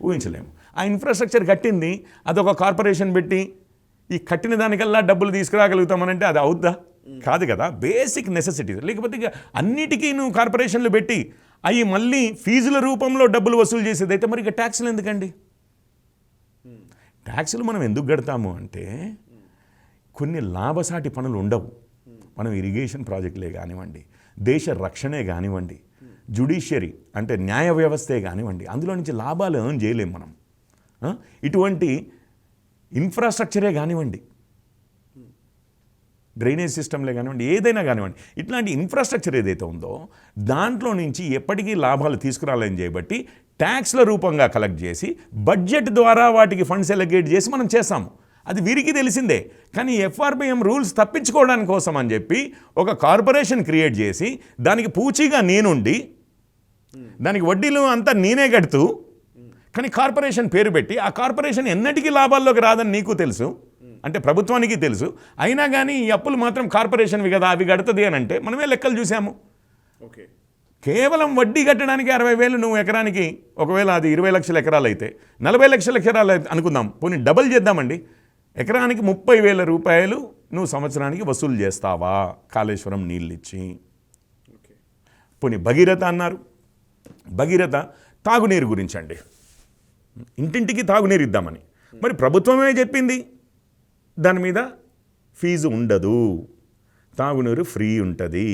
ఊహించలేము. ఆ ఇన్ఫ్రాస్ట్రక్చర్ కట్టింది, అదొక కార్పొరేషన్ పెట్టి ఈ కట్టిన దానికల్లా డబ్బులు తీసుకురాగలుగుతామనంటే అది అవుద్దా? కాదు కదా. Basic necessities. లేకపోతే ఇక అన్నిటికీ నువ్వు కార్పొరేషన్లు పెట్టి అవి మళ్ళీ ఫీజుల రూపంలో డబ్బులు వసూలు చేసేదైతే మరి ఇక ట్యాక్సులు ఎందుకండి? ట్యాక్సులు మనం ఎందుకు కడతాము అంటే కొన్ని లాభసాటి పనులు ఉండవు. మనం ఇరిగేషన్ ప్రాజెక్టులే కానివ్వండి, దేశ రక్షణే కానివ్వండి, జ్యుడిషియరీ అంటే న్యాయ వ్యవస్థే కానివ్వండి, అందులో నుంచి లాభాలు ఎర్న్ చేయలేము మనం. ఇటువంటి ఇన్ఫ్రాస్ట్రక్చరే కానివ్వండి, డ్రైనేజ్ సిస్టమ్లే కానివ్వండి, ఏదైనా కానివ్వండి, ఇట్లాంటి ఇన్ఫ్రాస్ట్రక్చర్ ఏదైతే ఉందో దాంట్లో నుంచి ఎప్పటికీ లాభాలు తీసుకురాలని చేయబట్టి ట్యాక్స్ల రూపంగా కలెక్ట్ చేసి బడ్జెట్ ద్వారా వాటికి ఫండ్స్ ఎలకేట్ చేసి మనం చేస్తాము. అది వీరికి తెలిసిందే. కానీ ఎఫ్ఆర్బిఎం రూల్స్ తప్పించుకోవడానికి కోసం అని చెప్పి ఒక కార్పొరేషన్ క్రియేట్ చేసి దానికి పూచీగా నేనుండి దానికి వడ్డీలు అంతా నేనే కడుతూ, కానీ కార్పొరేషన్ పేరు పెట్టి ఆ కార్పొరేషన్ ఎన్నటికీ లాభాల్లోకి రాదని నీకు తెలుసు, అంటే ప్రభుత్వానికి తెలుసు, అయినా కానీ ఈ అప్పులు మాత్రం కార్పొరేషన్వి కదా అవి కడుతుంది అని అంటే మనమే లెక్కలు చూసాము. కేవలం వడ్డీ కట్టడానికి 60,000 నువ్వు ఎకరానికి, ఒకవేళ అది 20 లక్షల ఎకరాలు అయితే 40 లక్షల ఎకరాలు అనుకుందాం, పోనీ డబుల్ చేద్దామండి, ఎకరానికి 30,000 రూపాయలు నువ్వు సంవత్సరానికి వసూలు చేస్తావా కాళేశ్వరం నీళ్ళు ఇచ్చి? పోనీ భగీరథ అన్నారు, భగీరథ తాగునీరు గురించి అండి, ఇంటింటికి తాగునీరు ఇద్దామని. మరి ప్రభుత్వమే చెప్పింది దాని మీద ఫీజు ఉండదు, తాగునీరు ఫ్రీ ఉంటుంది.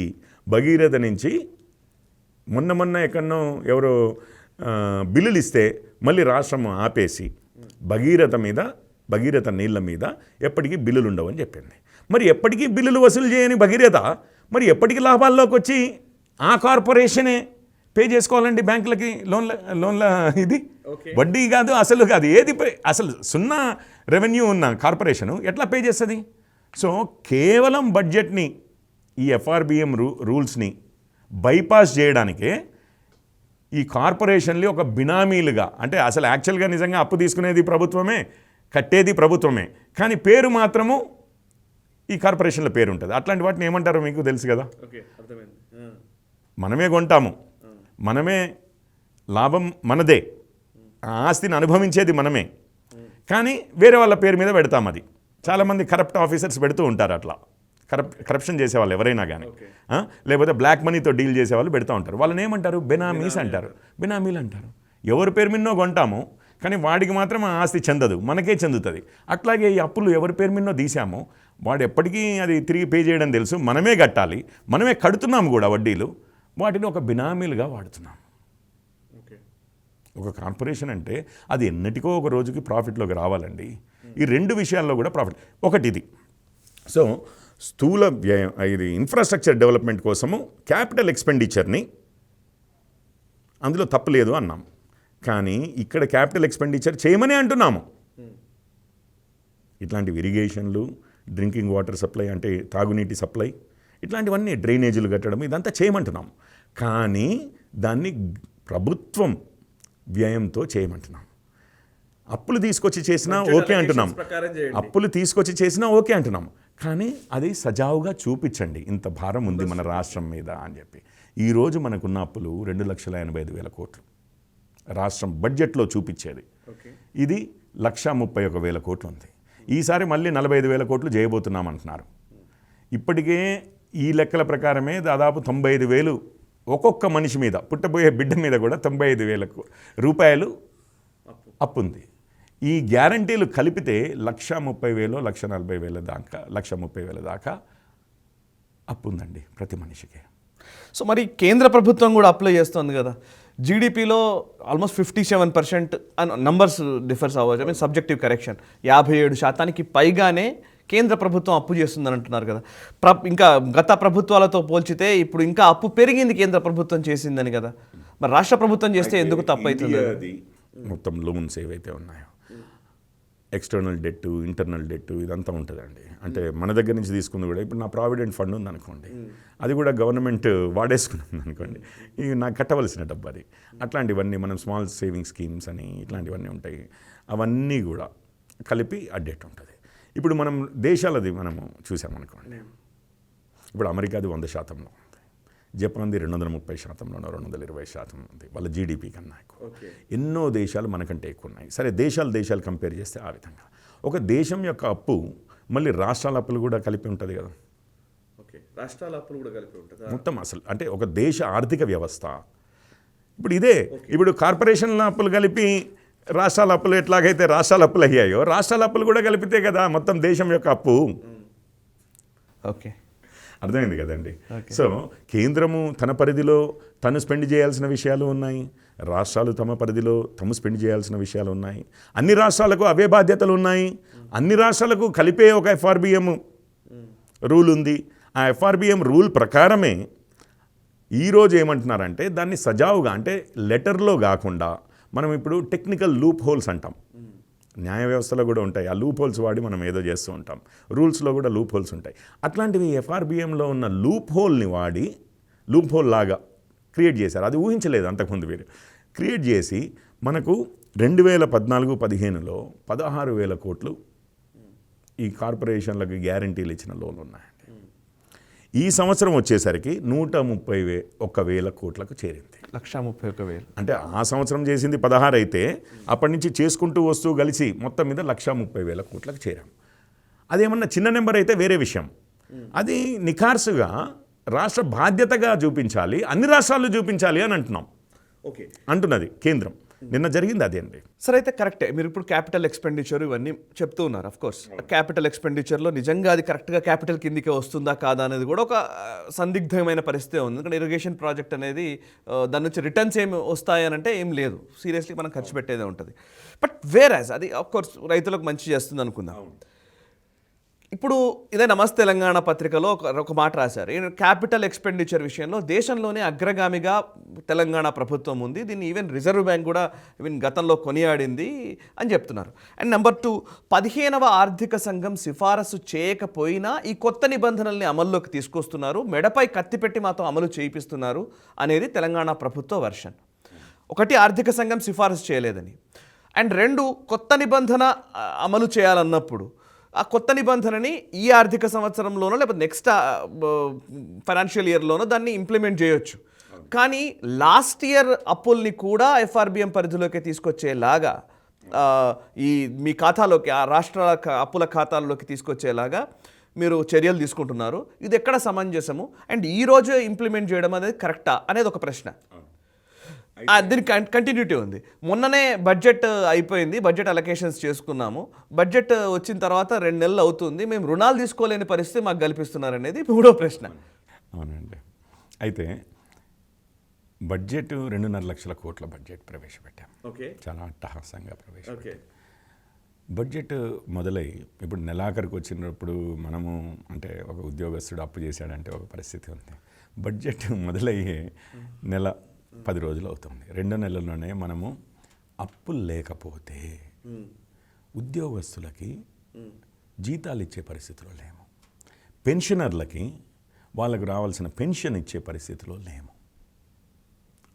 భగీరథ నుంచి మొన్న ఎక్కడనో ఎవరో బిల్లులు ఇస్తే మళ్ళీ రాష్ట్రం ఆపేసి భగీరథ నీళ్ళ మీద ఎప్పటికీ బిల్లులు ఉండవని చెప్పింది. మరి ఎప్పటికీ బిల్లులు వసూలు చేయని భగీరథ మరి ఎప్పటికీ లాభాల్లోకి వచ్చి ఆ కార్పొరేషనే పే చేసుకోవాలండి బ్యాంకులకి లోన్ల ఇది వడ్డీ కాదు అసలు కాదు ఏది అసలు సున్నా రెవెన్యూ ఉన్న కార్పొరేషను ఎట్లా పే చేస్తుంది? సో కేవలం బడ్జెట్ని ఈ ఎఫ్ఆర్బిఎం రూల్స్ని బైపాస్ చేయడానికే ఈ కార్పొరేషన్లు ఒక బినామీలుగా, అంటే అసలు యాక్చువల్గా నిజంగా అప్పు తీసుకునేది ప్రభుత్వమే, కట్టేది ప్రభుత్వమే, కానీ పేరు మాత్రము ఈ కార్పొరేషన్ల పేరు ఉంటుంది. అట్లాంటి వాటిని ఏమంటారో మీకు తెలుసు కదా. మనమే కొంటాము, మనమే లాభం మనదే, ఆస్తిని అనుభవించేది మనమే, కానీ వేరే వాళ్ళ పేరు మీద పెడతాం. అది చాలామంది కరప్ట్ ఆఫీసర్స్ పెడుతూ ఉంటారు అట్లా, కరప్షన్ చేసేవాళ్ళు ఎవరైనా కానీ, లేకపోతే బ్లాక్ మనీతో డీల్ చేసేవాళ్ళు పెడతా ఉంటారు. వాళ్ళని ఏమంటారు? బెనామీస్ అంటారు, బినామీలు అంటారు. ఎవరి పేరు మీదనో కొంటాము కానీ వాడికి మాత్రం ఆ ఆస్తి చెందదు, మనకే చెందుతుంది. అట్లాగే ఈ అప్పులు ఎవరి పేరు మీదనో తీసామో వాడు ఎప్పటికీ అది తిరిగి పే చేయడం తెలుసు, మనమే కట్టాలి, మనమే కడుతున్నాము కూడా వడ్డీలు, వాటిని ఒక బినామీలుగా వాడుతున్నాం. ఒక కార్పొరేషన్ అంటే అది ఎన్నటికో ఒక రోజుకి ప్రాఫిట్లోకి రావాలండి. ఈ రెండు విషయాల్లో కూడా ప్రాఫిట్. ఒకటి ఇది. సో స్థూల వ్యయం, ఇది ఇన్ఫ్రాస్ట్రక్చర్ డెవలప్మెంట్ కోసము క్యాపిటల్ ఎక్స్పెండిచర్ని అందులో తప్పులేదు అన్నాం, కానీ ఇక్కడ క్యాపిటల్ ఎక్స్పెండిచర్ చేయమని అంటున్నాము. ఇట్లాంటివి ఇరిగేషన్లు, డ్రింకింగ్ వాటర్ సప్లై అంటే తాగునీటి సప్లై, ఇట్లాంటివన్నీ డ్రైనేజీలు కట్టడం ఇదంతా చేయమంటున్నాం, కానీ దాన్ని ప్రభుత్వం వ్యయంతో చేయమంటున్నాం. అప్పులు తీసుకొచ్చి చేసినా ఓకే అంటున్నాం, అప్పులు తీసుకొచ్చి చేసినా ఓకే అంటున్నాం, కానీ అది సజావుగా చూపించండి ఇంత భారం ఉంది మన రాష్ట్రం మీద అని చెప్పి. ఈరోజు మనకున్న అప్పులు 2,85,000 కోట్లు రాష్ట్రం బడ్జెట్లో చూపించేది. ఇది 1,31,000 కోట్లు ఉంది. ఈసారి మళ్ళీ 45,000 కోట్లు చేయబోతున్నాం అంటున్నారు. ఇప్పటికే ఈ లెక్కల ప్రకారమే దాదాపు 95,000 ఒక్కొక్క మనిషి మీద, పుట్టబోయే బిడ్డ మీద కూడా 95,000 రూపాయలు అప్పు ఉంది. ఈ గ్యారంటీలు కలిపితే 1,30,000 1,40,000 దాకా 1,30,000 దాకా అప్పు ఉందండి ప్రతి మనిషికి. సో మరి కేంద్ర ప్రభుత్వం కూడా అప్లై చేస్తుంది కదా. జీడిపిలో ఆల్మోస్ట్ 57% నంబర్స్ డిఫర్స్ అవ్వచ్చు, ఐ మీన్ సబ్జెక్టివ్ కరెక్షన్, 57% పైగానే కేంద్ర ప్రభుత్వం అప్పు చేస్తుందని అంటున్నారు కదా. ఇంకా గత ప్రభుత్వాలతో పోల్చితే ఇప్పుడు ఇంకా అప్పు పెరిగింది కేంద్ర ప్రభుత్వం చేసిందని కదా. మరి రాష్ట్ర ప్రభుత్వం చేస్తే ఎందుకు తప్పు అవుతుంది? అది మొత్తం లోన్స్ ఏవైతే ఉన్నాయో, ఎక్స్టర్నల్ డెట్, ఇంటర్నల్ డెట్, ఇదంతా ఉంటుందండి. అంటే మన దగ్గర నుంచి తీసుకుంది కూడా, ఇప్పుడు నా ప్రావిడెంట్ ఫండ్ ఉంది అనుకోండి, అది కూడా గవర్నమెంట్ వాడేసుకున్నది అనుకోండి, ఇవి నాకు కట్టవలసిన డబ్బు అది. అట్లాంటివన్నీ మనం స్మాల్ సేవింగ్ స్కీమ్స్ అని ఇట్లాంటివన్నీ ఉంటాయి, అవన్నీ కూడా కలిపి ఆ డెట్ ఉంటుంది. ఇప్పుడు మనం దేశాలది మనము చూసామనుకోండి, ఇప్పుడు అమెరికాది 100% ఉంది, జపాన్ది 230%లోనో 220% ఉంది వాళ్ళ జీడిపి కన్నా ఎక్కువ. ఎన్నో దేశాలు మనకంటే ఎక్కువ ఉన్నాయి. సరే, దేశాలు కంపేర్ చేస్తే ఆ విధంగా ఒక దేశం యొక్క అప్పు మళ్ళీ రాష్ట్రాల అప్పులు కూడా కలిపి ఉంటుంది కదా. రాష్ట్రాల అప్పులు కూడా కలిపి ఉంటుంది మొత్తం. అసలు అంటే ఒక దేశ ఆర్థిక వ్యవస్థ ఇప్పుడు ఇదే. ఇప్పుడు కార్పొరేషన్ల అప్పులు కలిపి రాష్ట్రాల అప్పులు ఎట్లాగైతే రాష్ట్రాల అప్పులు అయ్యాయో, రాష్ట్రాల అప్పులు కూడా కలిపితే కదా మొత్తం దేశం యొక్క అప్పు. ఓకే, అర్థమైంది కదండి. సో కేంద్రము తన పరిధిలో తను స్పెండ్ చేయాల్సిన విషయాలు ఉన్నాయి, రాష్ట్రాలు తమ పరిధిలో తమ స్పెండ్ చేయాల్సిన విషయాలు ఉన్నాయి. అన్ని రాష్ట్రాలకు అవే బాధ్యతలు ఉన్నాయి. అన్ని రాష్ట్రాలకు కలిపే ఒక ఎఫ్ఆర్బిఎం రూల్ ఉంది. ఆ ఎఫ్ఆర్బిఎం రూల్ ప్రకారమే ఈరోజు ఏమంటున్నారంటే, దాన్ని సజావుగా అంటే లెటర్లో కాకుండా మనం ఇప్పుడు టెక్నికల్ లూప్ హోల్స్ అంటాం, న్యాయ వ్యవస్థలో కూడా ఉంటాయి. ఆ లూప్ హోల్స్ వాడి మనం ఏదో చేస్తూ ఉంటాం, రూల్స్లో కూడా లూప్ హోల్స్ ఉంటాయి. అట్లాంటివి ఎఫ్ఆర్బిఎంలో ఉన్న లూప్ హోల్ని వాడి లూప్ హోల్ లాగా క్రియేట్ చేశారు. అది ఊహించలేదు అంతకుముందు వీరు. క్రియేట్ చేసి మనకు 2014-15లో 16,000 కోట్లు ఈ కార్పొరేషన్లకు గ్యారంటీలు ఇచ్చిన లోన్లు ఉన్నాయండి. ఈ సంవత్సరం వచ్చేసరికి 131,000 కోట్లకు చేరింది. 131,000. అంటే ఆ సంవత్సరం చేసింది 16 అయితే అప్పటి నుంచి చేసుకుంటూ వస్తూ కలిసి మొత్తం మీద 130,000 కోట్లకు చేరాం. అదేమన్నా చిన్న నెంబర్ అయితే వేరే విషయం. అది నిఖార్సుగా రాష్ట్ర బాధ్యతగా చూపించాలి, అన్ని రాష్ట్రాలు చూపించాలి అని అంటున్నాం. అంటున్నది కేంద్రం. నిన్న జరిగింది అదే అండి. సరే, అయితే కరెక్టే. మీరు ఇప్పుడు క్యాపిటల్ ఎక్స్పెండిచర్ ఇవన్నీ చెప్తూ ఉన్నారు. ఆఫ్ కోర్స్ క్యాపిటల్ ఎక్స్పెండిచర్లో నిజంగా అది కరెక్ట్గా క్యాపిటల్ కిందికే వస్తుందా కాదా అనేది కూడా ఒక సందిగ్ధమైన పరిస్థితి ఉంది. ఎందుకంటే ఇరిగేషన్ ప్రాజెక్ట్ అనేది దాని నుంచి రిటర్న్స్ ఏమి వస్తాయనంటే ఏం లేదు, సీరియస్లీ మనం ఖర్చు పెట్టేదే ఉంటుంది. బట్ వేరాజ్ అది ఆఫ్ కోర్స్ రైతులకు మంచి చేస్తుంది అనుకుందాం. ఇప్పుడు ఇదే నమస్తే తెలంగాణ పత్రికలో ఒక మాట రాశారు. క్యాపిటల్ ఎక్స్పెండిచర్ విషయంలో దేశంలోనే అగ్రగామిగా తెలంగాణ ప్రభుత్వం ఉంది, దీన్ని ఈవెన్ రిజర్వ్ బ్యాంక్ కూడా గతంలో కొనియాడింది అని చెప్తున్నారు. అండ్ నెంబర్ 2, 15వ ఆర్థిక సంఘం సిఫారసు చేయకపోయినా ఈ కొత్త నిబంధనల్ని అమల్లోకి తీసుకొస్తున్నారు, మెడపై కత్తి పెట్టి మాతో అమలు చేయిస్తున్నారు అనేది తెలంగాణ ప్రభుత్వ వర్షన్. ఒకటి, ఆర్థిక సంఘం సిఫారసు చేయలేదని. అండ్ 2, కొత్త నిబంధన అమలు చేయాలన్నప్పుడు ఆ కొత్త నిబంధనని ఈ ఆర్థిక సంవత్సరంలోనో లేకపోతే నెక్స్ట్ ఫైనాన్షియల్ ఇయర్లోనో దాన్ని ఇంప్లిమెంట్ చేయొచ్చు. కానీ లాస్ట్ ఇయర్ అప్పుల్ని కూడా ఎఫ్ఆర్బిఎం పరిధిలోకి తీసుకొచ్చేలాగా, ఈ మీ ఖాతాలోకి, ఆ రాష్ట్రాల అప్పుల ఖాతాల్లోకి తీసుకొచ్చేలాగా మీరు చర్యలు తీసుకుంటున్నారు. ఇది ఎక్కడ సమంజసము? అండ్ ఈ రోజు ఇంప్లిమెంట్ చేయడం అనేది కరెక్టా అనేది ఒక ప్రశ్న. దీనికి కంటిన్యూటీ ఉంది. మొన్ననే బడ్జెట్ అయిపోయింది, బడ్జెట్ అలొకేషన్స్ చేసుకున్నాము, బడ్జెట్ వచ్చిన తర్వాత 2 నెలలు అవుతుంది, మేము రుణాలు తీసుకోలేని పరిస్థితి మాకు కల్పిస్తున్నారు అనేది మూడో ప్రశ్న. అవునండి. అయితే బడ్జెట్ 2.5 లక్షల కోట్ల బడ్జెట్ ప్రవేశపెట్టాం. చాలా అట్టహాసంగా ప్రవేశపెట్టాం. బడ్జెట్ మొదలై ఇప్పుడు నెలాఖరికి వచ్చినప్పుడు మనము అంటే ఒక ఉద్యోగస్తుడు అప్పు చేశాడంటే ఒక పరిస్థితి ఉంది. బడ్జెట్ మొదలయ్యే నెల 10 రోజులు అవుతుంది. 2 నెలల్లోనే మనము అప్పులు లేకపోతే ఉద్యోగస్తులకి జీతాలు ఇచ్చే పరిస్థితిలో లేము, పెన్షనర్లకి వాళ్ళకు రావాల్సిన పెన్షన్ ఇచ్చే పరిస్థితిలో లేము.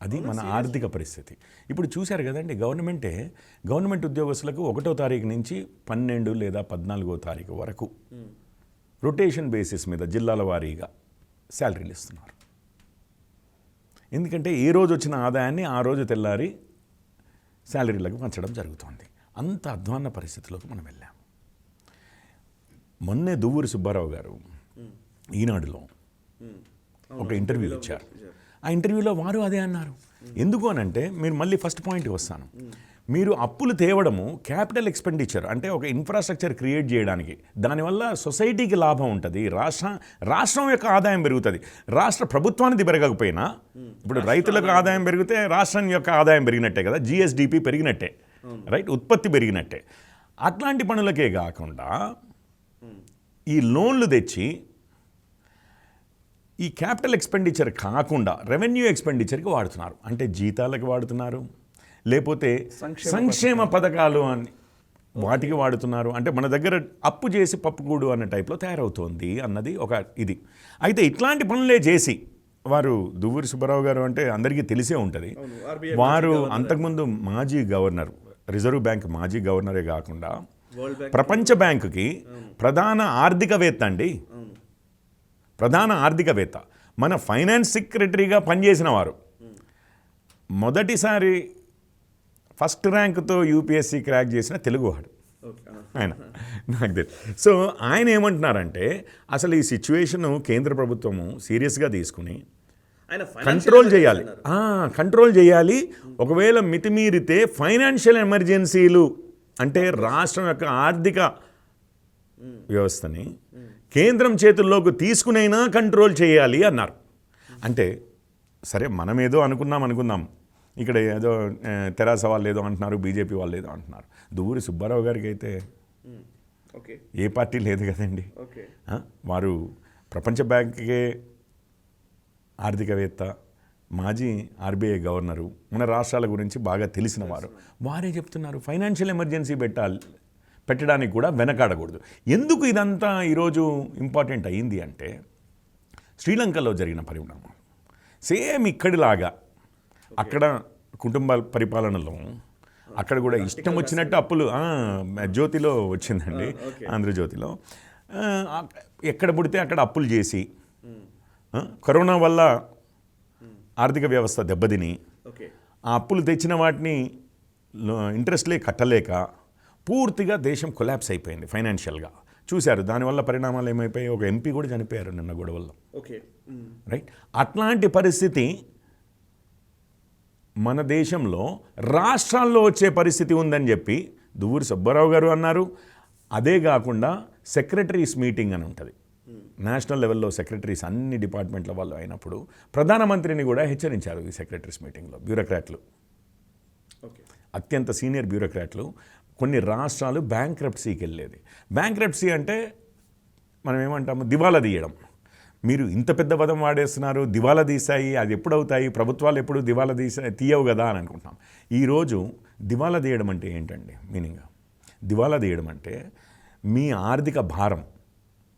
అది మన ఆర్థిక పరిస్థితి. ఇప్పుడు చూశారు కదండి, గవర్నమెంట్ ఉద్యోగస్తులకు 1వ తారీఖు నుంచి 12 లేదా 14వ తారీఖు వరకు రొటేషన్ బేసిస్ మీద జిల్లాల వారీగా శాలరీలు ఇస్తున్నారు. ఎందుకంటే ఏ రోజు వచ్చిన ఆదాయాన్ని ఆ రోజు తెల్లారి శాలరీలకు పంచడం జరుగుతుంది. అంత అధ్వాన్న పరిస్థితిలోకి మనం వెళ్ళాము. మొన్నే దువ్వూరి సుబ్బారావు గారు ఈనాడులో ఒక ఇంటర్వ్యూ ఇచ్చారు. ఆ ఇంటర్వ్యూలో వారు అదే అన్నారు. ఎందుకు అనంటే, మీరు మళ్ళీ ఫస్ట్ పాయింట్కి వస్తాను, మీరు అప్పులు తేవడము క్యాపిటల్ ఎక్స్పెండిచర్ అంటే ఒక ఇన్ఫ్రాస్ట్రక్చర్ క్రియేట్ చేయడానికి, దానివల్ల సొసైటీకి లాభం ఉంటుంది, రాష్ట్రం యొక్క ఆదాయం పెరుగుతుంది. రాష్ట్ర ప్రభుత్వానికి పెరగకపోయినా ఇప్పుడు రైతులకు ఆదాయం పెరిగితే రాష్ట్రం యొక్క ఆదాయం పెరిగినట్టే కదా, జిఎస్డిపి పెరిగినట్టే, రైట్, ఉత్పత్తి పెరిగినట్టే. అట్లాంటి పనులకే కాకుండా ఈ లోన్లు తెచ్చి ఈ క్యాపిటల్ ఎక్స్పెండిచర్ కాకుండా రెవెన్యూ ఎక్స్పెండిచర్కి వాడుతున్నారు. అంటే జీతాలకు వాడుతున్నారు, లేకపోతే సంక్షేమ పథకాలు అని వాటికి వాడుతున్నారు. అంటే మన దగ్గర అప్పు చేసి పప్పుకూడు అన్న టైప్లో తయారవుతోంది అన్నది ఒక ఇది. అయితే ఇట్లాంటి పనులే చేసి వారు దువ్వూరి సుబ్బారావు గారు అంటే అందరికీ తెలిసే ఉంటుంది. వారు అంతకుముందు మాజీ గవర్నర్, రిజర్వ్ బ్యాంక్ మాజీ గవర్నరే కాకుండా ప్రపంచ బ్యాంకుకి ప్రధాన ఆర్థికవేత్త అండి. ప్రధాన ఆర్థికవేత్త, మన ఫైనాన్స్ సెక్రటరీగా పనిచేసిన వారు. మొదటిసారి ఫస్ట్ ర్యాంక్తో యూపీఎస్సీ క్రాక్ చేసిన తెలుగువాడు ఆయన, నాకు తెలుసు. సో ఆయన ఏమంటున్నారంటే అసలు ఈ సిచ్యువేషన్ కేంద్ర ప్రభుత్వము సీరియస్గా తీసుకుని కంట్రోల్ చేయాలి. ఒకవేళ మితిమీరితే ఫైనాన్షియల్ ఎమర్జెన్సీలు అంటే రాష్ట్రం యొక్క ఆర్థిక వ్యవస్థని కేంద్రం చేతుల్లోకి తీసుకునైనా కంట్రోల్ చేయాలి అన్నారు. అంటే సరే మనం ఏదో అనుకుందాం, ఇక్కడ ఏదో తెరాస వాళ్ళు ఏదో అంటున్నారు, బీజేపీ వాళ్ళు ఏదో అంటున్నారు. దువ్వూరి సుబ్బారావు గారికి అయితే ఏ పార్టీ లేదు కదండి. వారు ప్రపంచ బ్యాంక్కే ఆర్థికవేత్త, మాజీ ఆర్బీఐ గవర్నరు, మన రాష్ట్రాల గురించి బాగా తెలిసిన వారు. వారే చెప్తున్నారు ఫైనాన్షియల్ ఎమర్జెన్సీ పెట్టడానికి కూడా వెనకాడకూడదు. ఎందుకు ఇదంతా ఈరోజు ఇంపార్టెంట్ అయ్యింది అంటే శ్రీలంకలో జరిగిన పరిణామం సేమ్ ఇక్కడిలాగా. అక్కడ కుటుంబ పరిపాలనలో అక్కడ కూడా ఇష్టం వచ్చినట్టు అప్పులు జ్యోతిలో వచ్చిందండి, ఆంధ్రజ్యోతిలో. ఎక్కడ పుడితే అక్కడ అప్పులు చేసి కరోనా వల్ల ఆర్థిక వ్యవస్థ దెబ్బతిని ఆ అప్పులు తెచ్చిన వాటిని ఇంట్రెస్ట్లే కట్టలేక పూర్తిగా దేశం కొలాప్స్ అయిపోయింది ఫైనాన్షియల్గా. చూశారు దానివల్ల పరిణామాలు ఏమైపోయాయి. ఒక ఎంపీ కూడా చనిపోయారు నిన్న గొడవల్లో. రైట్, అట్లాంటి పరిస్థితి మన దేశంలో రాష్ట్రాల్లో వచ్చే పరిస్థితి ఉందని చెప్పి దువ్వూరి సుబ్బారావు గారు అన్నారు. అదే కాకుండా సెక్రటరీస్ మీటింగ్ అని ఉంటుంది, నేషనల్ లెవెల్లో సెక్రటరీస్ అన్ని డిపార్ట్మెంట్ల వాళ్ళు అయినప్పుడు ప్రధానమంత్రిని కూడా హెచ్చరించారు ఈ సెక్రటరీస్ మీటింగ్లో. బ్యూరోక్రాట్లు, అత్యంత సీనియర్ బ్యూరోక్రాట్లు. కొన్ని రాష్ట్రాలు బ్యాంక్రప్సీకి వెళ్ళేది. బ్యాంక్రప్సీ అంటే మనం ఏమంటాము, దివాలా తీయడం. మీరు ఇంత పెద్ద పదం వాడేస్తున్నారు, దివాలా తీసాయి, అది ఎప్పుడు అవుతాయి, ప్రభుత్వాలు ఎప్పుడు దివాలా తీయవు కదా అని అనుకుంటున్నాం. ఈరోజు దివాలా తీయడం అంటే ఏంటండి మీనింగ్? దివాలా తీయడం అంటే మీ ఆర్థిక భారం,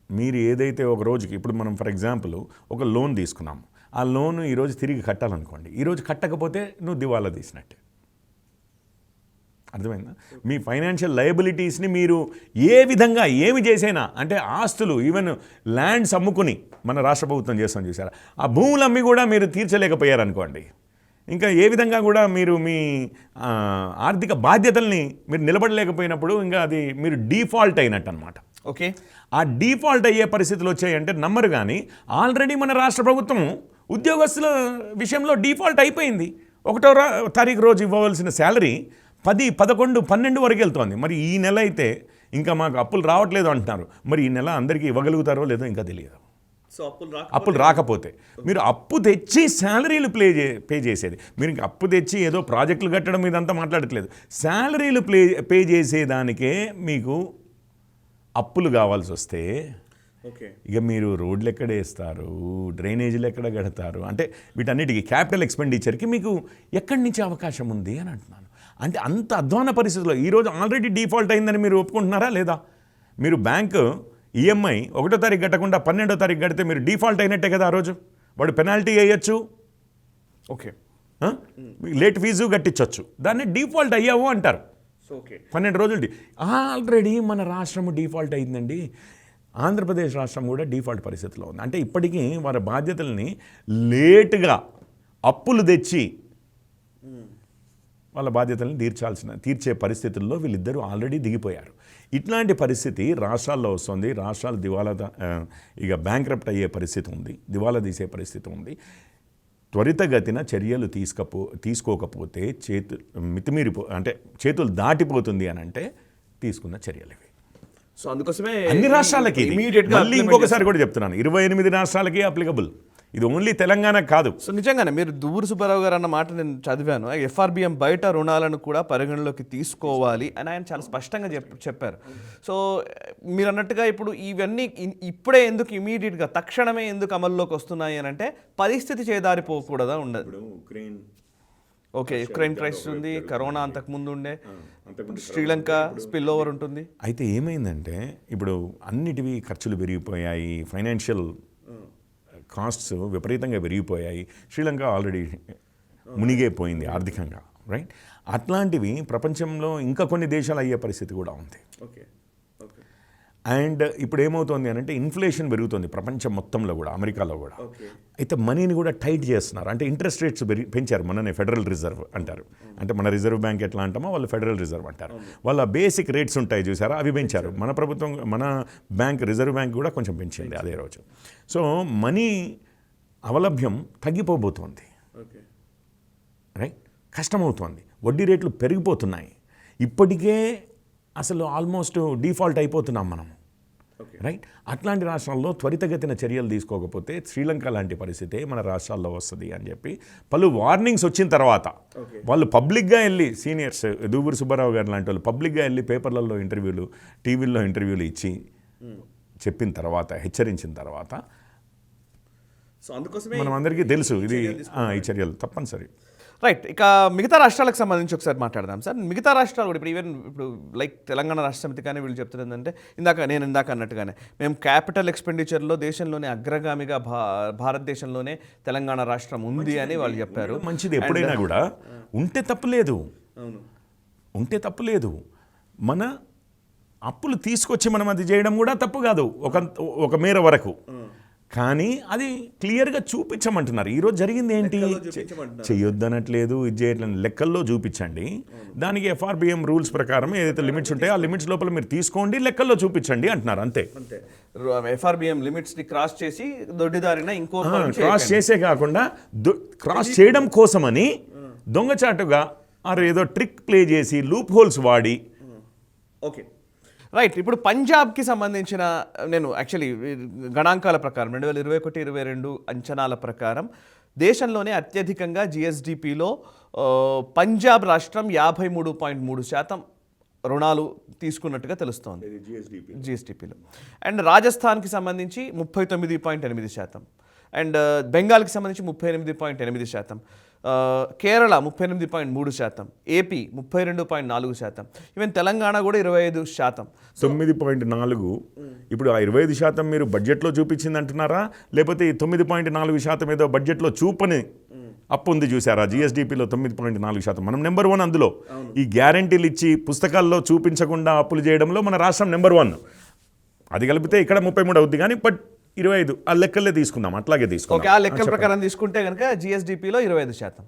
మీరు ఏదైతే ఒక రోజుకి, ఇప్పుడు మనం ఫర్ ఎగ్జాంపుల్ ఒక లోన్ తీసుకున్నాం, ఆ లోన్ ఈరోజు తిరిగి కట్టాలనుకోండి, ఈరోజు కట్టకపోతే నువ్వు దివాలా తీసినట్టే. అర్థమైందా? మీ ఫైనాన్షియల్ లయబిలిటీస్ని మీరు ఏ విధంగా ఏమి చేసైనా, అంటే ఆస్తులు, ఈవెన్ ల్యాండ్స్ అమ్ముకుని మన రాష్ట్ర ప్రభుత్వం చేస్తాం చూసారా, ఆ భూములు అమ్మి కూడా మీరు తీర్చలేకపోయారనుకోండి, ఇంకా ఏ విధంగా కూడా మీరు మీ ఆర్థిక బాధ్యతల్ని మీరు నిలబడలేకపోయినప్పుడు ఇంకా అది మీరు డీఫాల్ట్ అయినట్టు అనమాట. ఓకే, ఆ డీఫాల్ట్ అయ్యే పరిస్థితులు వచ్చాయంటే నమ్మరు. కానీ ఆల్రెడీ మన రాష్ట్ర ప్రభుత్వం ఉద్యోగస్తుల విషయంలో డీఫాల్ట్ అయిపోయింది. 1వ తారీఖు రోజు ఇవ్వవలసిన శాలరీ 10, 11, 12 వరకు వెళ్తోంది. మరి ఈ నెల అయితే ఇంకా మాకు అప్పులు రావట్లేదు అంటున్నారు. మరి ఈ నెల అందరికీ ఇవ్వగలుగుతారో లేదో ఇంకా తెలియదు. సో అప్పులు రాకపోతే మీరు అప్పు తెచ్చి శాలరీలు పే చేసేది. మీరు ఇంకా అప్పు తెచ్చి ఏదో ప్రాజెక్టులు కట్టడం ఇదంతా మాట్లాడట్లేదు. శాలరీలు పే చేసేదానికే మీకు అప్పులు కావాల్సి వస్తే ఇక మీరు రోడ్లు ఎక్కడ వేస్తారు, డ్రైనేజీలు ఎక్కడ కడతారు, అంటే వీటన్నిటికీ క్యాపిటల్ ఎక్స్పెండిచర్కి మీకు ఎక్కడి నుంచి అవకాశం ఉంది అని అంటున్నాను. అంటే అంత అధ్వాన పరిస్థితుల్లో ఈరోజు ఆల్రెడీ డిఫాల్ట్ అయిందని మీరు ఒప్పుకుంటున్నారా లేదా? మీరు బ్యాంకు ఈఎంఐ 1వ తారీఖు కట్టకుండా 12వ తారీఖు కడితే మీరు డిఫాల్ట్ అయినట్టే కదా. ఆ రోజు వాడు పెనాల్టీ వేయచ్చు, ఓకే, లేట్ ఫీజు కట్టించవచ్చు, దాన్ని డిఫాల్ట్ అయ్యావు అంటారు. 12 రోజులు. ఆల్రెడీ మన రాష్ట్రము డిఫాల్ట్ అయిందండి. ఆంధ్రప్రదేశ్ రాష్ట్రం కూడా డిఫాల్ట్ పరిస్థితిలో ఉంది. అంటే ఇప్పటికీ వారి బాధ్యతల్ని లేటుగా అప్పులు తెచ్చి వాళ్ళ బాధ్యతలను తీర్చే పరిస్థితుల్లో వీళ్ళిద్దరూ ఆల్రెడీ దిగిపోయారు. ఇట్లాంటి పరిస్థితి రాష్ట్రాల్లో వస్తుంది. రాష్ట్రాలు ఇక బ్యాంక్రప్ట్ అయ్యే పరిస్థితి ఉంది, దివాలా తీసే పరిస్థితి ఉంది. త్వరితగతిన చర్యలు తీసుకోకపోతే చేతులు దాటిపోతుంది అని అంటే తీసుకున్న చర్యలు ఇవి. సో అందుకోసమే అన్ని రాష్ట్రాలకి, మళ్ళీ ఇంకొకసారి కూడా చెప్తున్నాను, 28 రాష్ట్రాలకి అప్లికబుల్. ఇది ఓన్లీ తెలంగాణ కాదు. సో నిజంగానే మీరు దువ్వూరు సుబ్బారావు గారు అన్న మాట నేను చదివాను. ఎఫ్ఆర్బిఎం బయట రుణాలను కూడా పరిగణలోకి తీసుకోవాలి అని ఆయన చాలా స్పష్టంగా చెప్పారు. సో మీరు అన్నట్టుగా ఇప్పుడు ఇవన్నీ ఇప్పుడే ఎందుకు ఇమీడియట్గా తక్షణమే ఎందుకు అమల్లోకి వస్తున్నాయి అని అంటే పరిస్థితి చేదారిపోకూడదా ఉండదు. ఓకే, యుక్రెయిన్ క్రైసిస్ ఉంది, కరోనా అంతకుముందు ఉండే, శ్రీలంక స్పిల్ ఓవర్ ఉంటుంది. అయితే ఏమైందంటే ఇప్పుడు అన్నిటివి ఖర్చులు పెరిగిపోయాయి, ఫైనాన్షియల్ కాస్ట్స్ విపరీతంగా పెరిగిపోయాయి. శ్రీలంక ఆల్రెడీ మునిగైపోయింది ఆర్థికంగా, రైట్? అట్లాంటివి ప్రపంచంలో ఇంకా కొన్ని దేశాలు అయ్యే పరిస్థితి కూడా ఉంది. అండ్ ఇప్పుడు ఏమవుతుంది అని అంటే ఇన్ఫ్లేషన్ పెరుగుతుంది ప్రపంచం మొత్తంలో కూడా, అమెరికాలో కూడా. అయితే మనీని కూడా టైట్ చేస్తున్నారు. అంటే ఇంట్రెస్ట్ రేట్స్ పెంచారు. మననే ఫెడరల్ రిజర్వ్ అంటారు. అంటే మన రిజర్వ్ బ్యాంక్ ఎట్లా అంటామో వాళ్ళు ఫెడరల్ రిజర్వ్ అంటారు. వాళ్ళ బేసిక్ రేట్స్ ఉంటాయి చూసారా, అవి పెంచారు. మన ప్రభుత్వం, మన బ్యాంక్, రిజర్వ్ బ్యాంక్ కూడా కొంచెం పెంచింది అదే రోజు. సో మనీ అవలభ్యం తగ్గిపోబోతోంది, రైట్? కష్టమవుతోంది, వడ్డీ రేట్లు పెరిగిపోతున్నాయి. ఇప్పటికే అసలు ఆల్మోస్ట్ డిఫాల్ట్ అయిపోతున్నాం మనం, రైట్? అట్లాంటి రాష్ట్రాల్లో త్వరితగతిన చర్యలు తీసుకోకపోతే శ్రీలంక లాంటి పరిస్థితే మన రాష్ట్రాల్లో వస్తుంది అని చెప్పి పలు వార్నింగ్స్ వచ్చిన తర్వాత వాళ్ళు పబ్లిక్గా వెళ్ళి, సీనియర్స్ దువ్వూరు సుబ్బారావు గారు లాంటి వాళ్ళు పబ్లిక్గా వెళ్ళి పేపర్లలో ఇంటర్వ్యూలు, టీవీల్లో ఇంటర్వ్యూలు ఇచ్చి చెప్పిన తర్వాత, హెచ్చరించిన తర్వాత సో అందుకోసమే మనం అందరికీ తెలుసు ఇది ఈ చర్యలు తప్పనిసరి. రైట్. ఇక మిగతా రాష్ట్రాలకు సంబంధించి ఒకసారి మాట్లాడదాం సార్. మిగతా రాష్ట్రాలు కూడా ఇప్పుడు లైక్ తెలంగాణ రాష్ట్ర సమితి కానీ వీళ్ళు చెప్తున్నారు ఏంటంటే ఇందాక అన్నట్టుగానే మేము క్యాపిటల్ ఎక్స్పెండిచర్లో దేశంలోనే అగ్రగామిగా భారతదేశంలోనే తెలంగాణ రాష్ట్రం ఉంది అని వాళ్ళు చెప్పారు. మంచిది, ఎప్పుడైనా కూడా ఉంటే తప్పులేదు. మన అప్పులు తీసుకొచ్చి మనం అది చేయడం కూడా తప్పు కాదు ఒక మేర వరకు. కానీ అది క్లియర్గా చూపించమంటున్నారు. ఈరోజు జరిగింది ఏంటి? చెయ్యొద్దనట్లేదు, ఇది చేయట్లేదు, లెక్కల్లో చూపించండి. దానికి ఎఫ్ఆర్బిఎం రూల్స్ ప్రకారం ఏదైతే లిమిట్స్ ఉంటాయో ఆ లిమిట్స్ లోపల మీరు తీసుకోండి, లెక్కల్లో చూపించండి అంటున్నారు. అంతే. ఎఫ్ఆర్బిఎం లిమిట్స్ ని క్రాస్ చేసి దొడ్డిదారిన ఇంకో క్రాస్ చేసే కాకుండా క్రాస్ చేయడం కోసమని దొంగచాటుగా ఏదో ట్రిక్ ప్లే చేసి లూప్ హోల్స్ వాడి. Okay, right. ఇప్పుడు పంజాబ్కి సంబంధించిన నేను యాక్చువల్లీ గణాంకాల ప్రకారం 2021-22 అంచనాల ప్రకారం దేశంలోనే అత్యధికంగా జిఎస్డిపిలో పంజాబ్ రాష్ట్రం 53.3% రుణాలు తీసుకున్నట్టుగా తెలుస్తోంది జిఎస్డిపిలో. అండ్ రాజస్థాన్కి సంబంధించి 39.8%, అండ్ బెంగాల్కి సంబంధించి 38.8%, కేరళ 38.3%, ఏపీ 32.4%, ఈవెన్ తెలంగాణ కూడా 25%. 9.4. ఇప్పుడు ఆ 25% మీరు బడ్జెట్లో చూపించింది అంటున్నారా, లేకపోతే ఈ 9.4% ఏదో బడ్జెట్లో చూపని అప్పు ఉంది చూసారా? జిఎస్డిపిలో 9.4%. మనం నెంబర్ 1 అందులో. ఈ గ్యారంటీలు ఇచ్చి పుస్తకాల్లో చూపించకుండా అప్పులు చేయడంలో మన రాష్ట్రం నెంబర్ 1. అది కలిపితే ఇక్కడ 33 అవుద్ది, కానీ బట్ 25 ఆ లెక్కలే తీసుకుందాం, అట్లాగే తీసుకుందాం. ఓకే, ఆ లెక్కల ప్రకారం తీసుకుంటే కనుక జిఎస్డిపిలో 25%.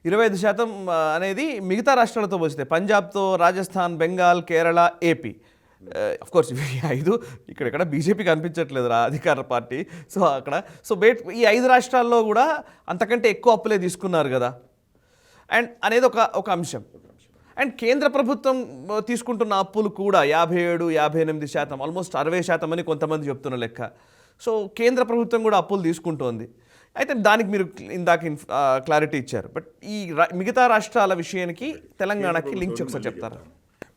25% అనేది మిగతా రాష్ట్రాలతో పోలిస్తే పంజాబ్తో, రాజస్థాన్, బెంగాల్, కేరళ, ఏపీ, అఫ్కోర్స్ ఇవి 5 ఇక్కడ బీజేపీ కనిపించట్లేదు అధికార పార్టీ. సో అక్కడ ఈ 5 రాష్ట్రాల్లో కూడా అంతకంటే ఎక్కువ అప్పులే తీసుకున్నారు కదా అండ్ అనేది ఒక అంశం. అండ్ కేంద్ర ప్రభుత్వం తీసుకుంటున్న అప్పులు కూడా 57-58%, ఆల్మోస్ట్ 60% అని కొంతమంది చెప్తున్న లెక్క. సో కేంద్ర ప్రభుత్వం కూడా అప్పులు తీసుకుంటోంది. అయితే దానికి మీరు ఇందాక క్లారిటీ ఇచ్చారు. బట్ ఈ మిగతా రాష్ట్రాల విషయానికి తెలంగాణకి లింక్ ఒకసారి చెప్తారా?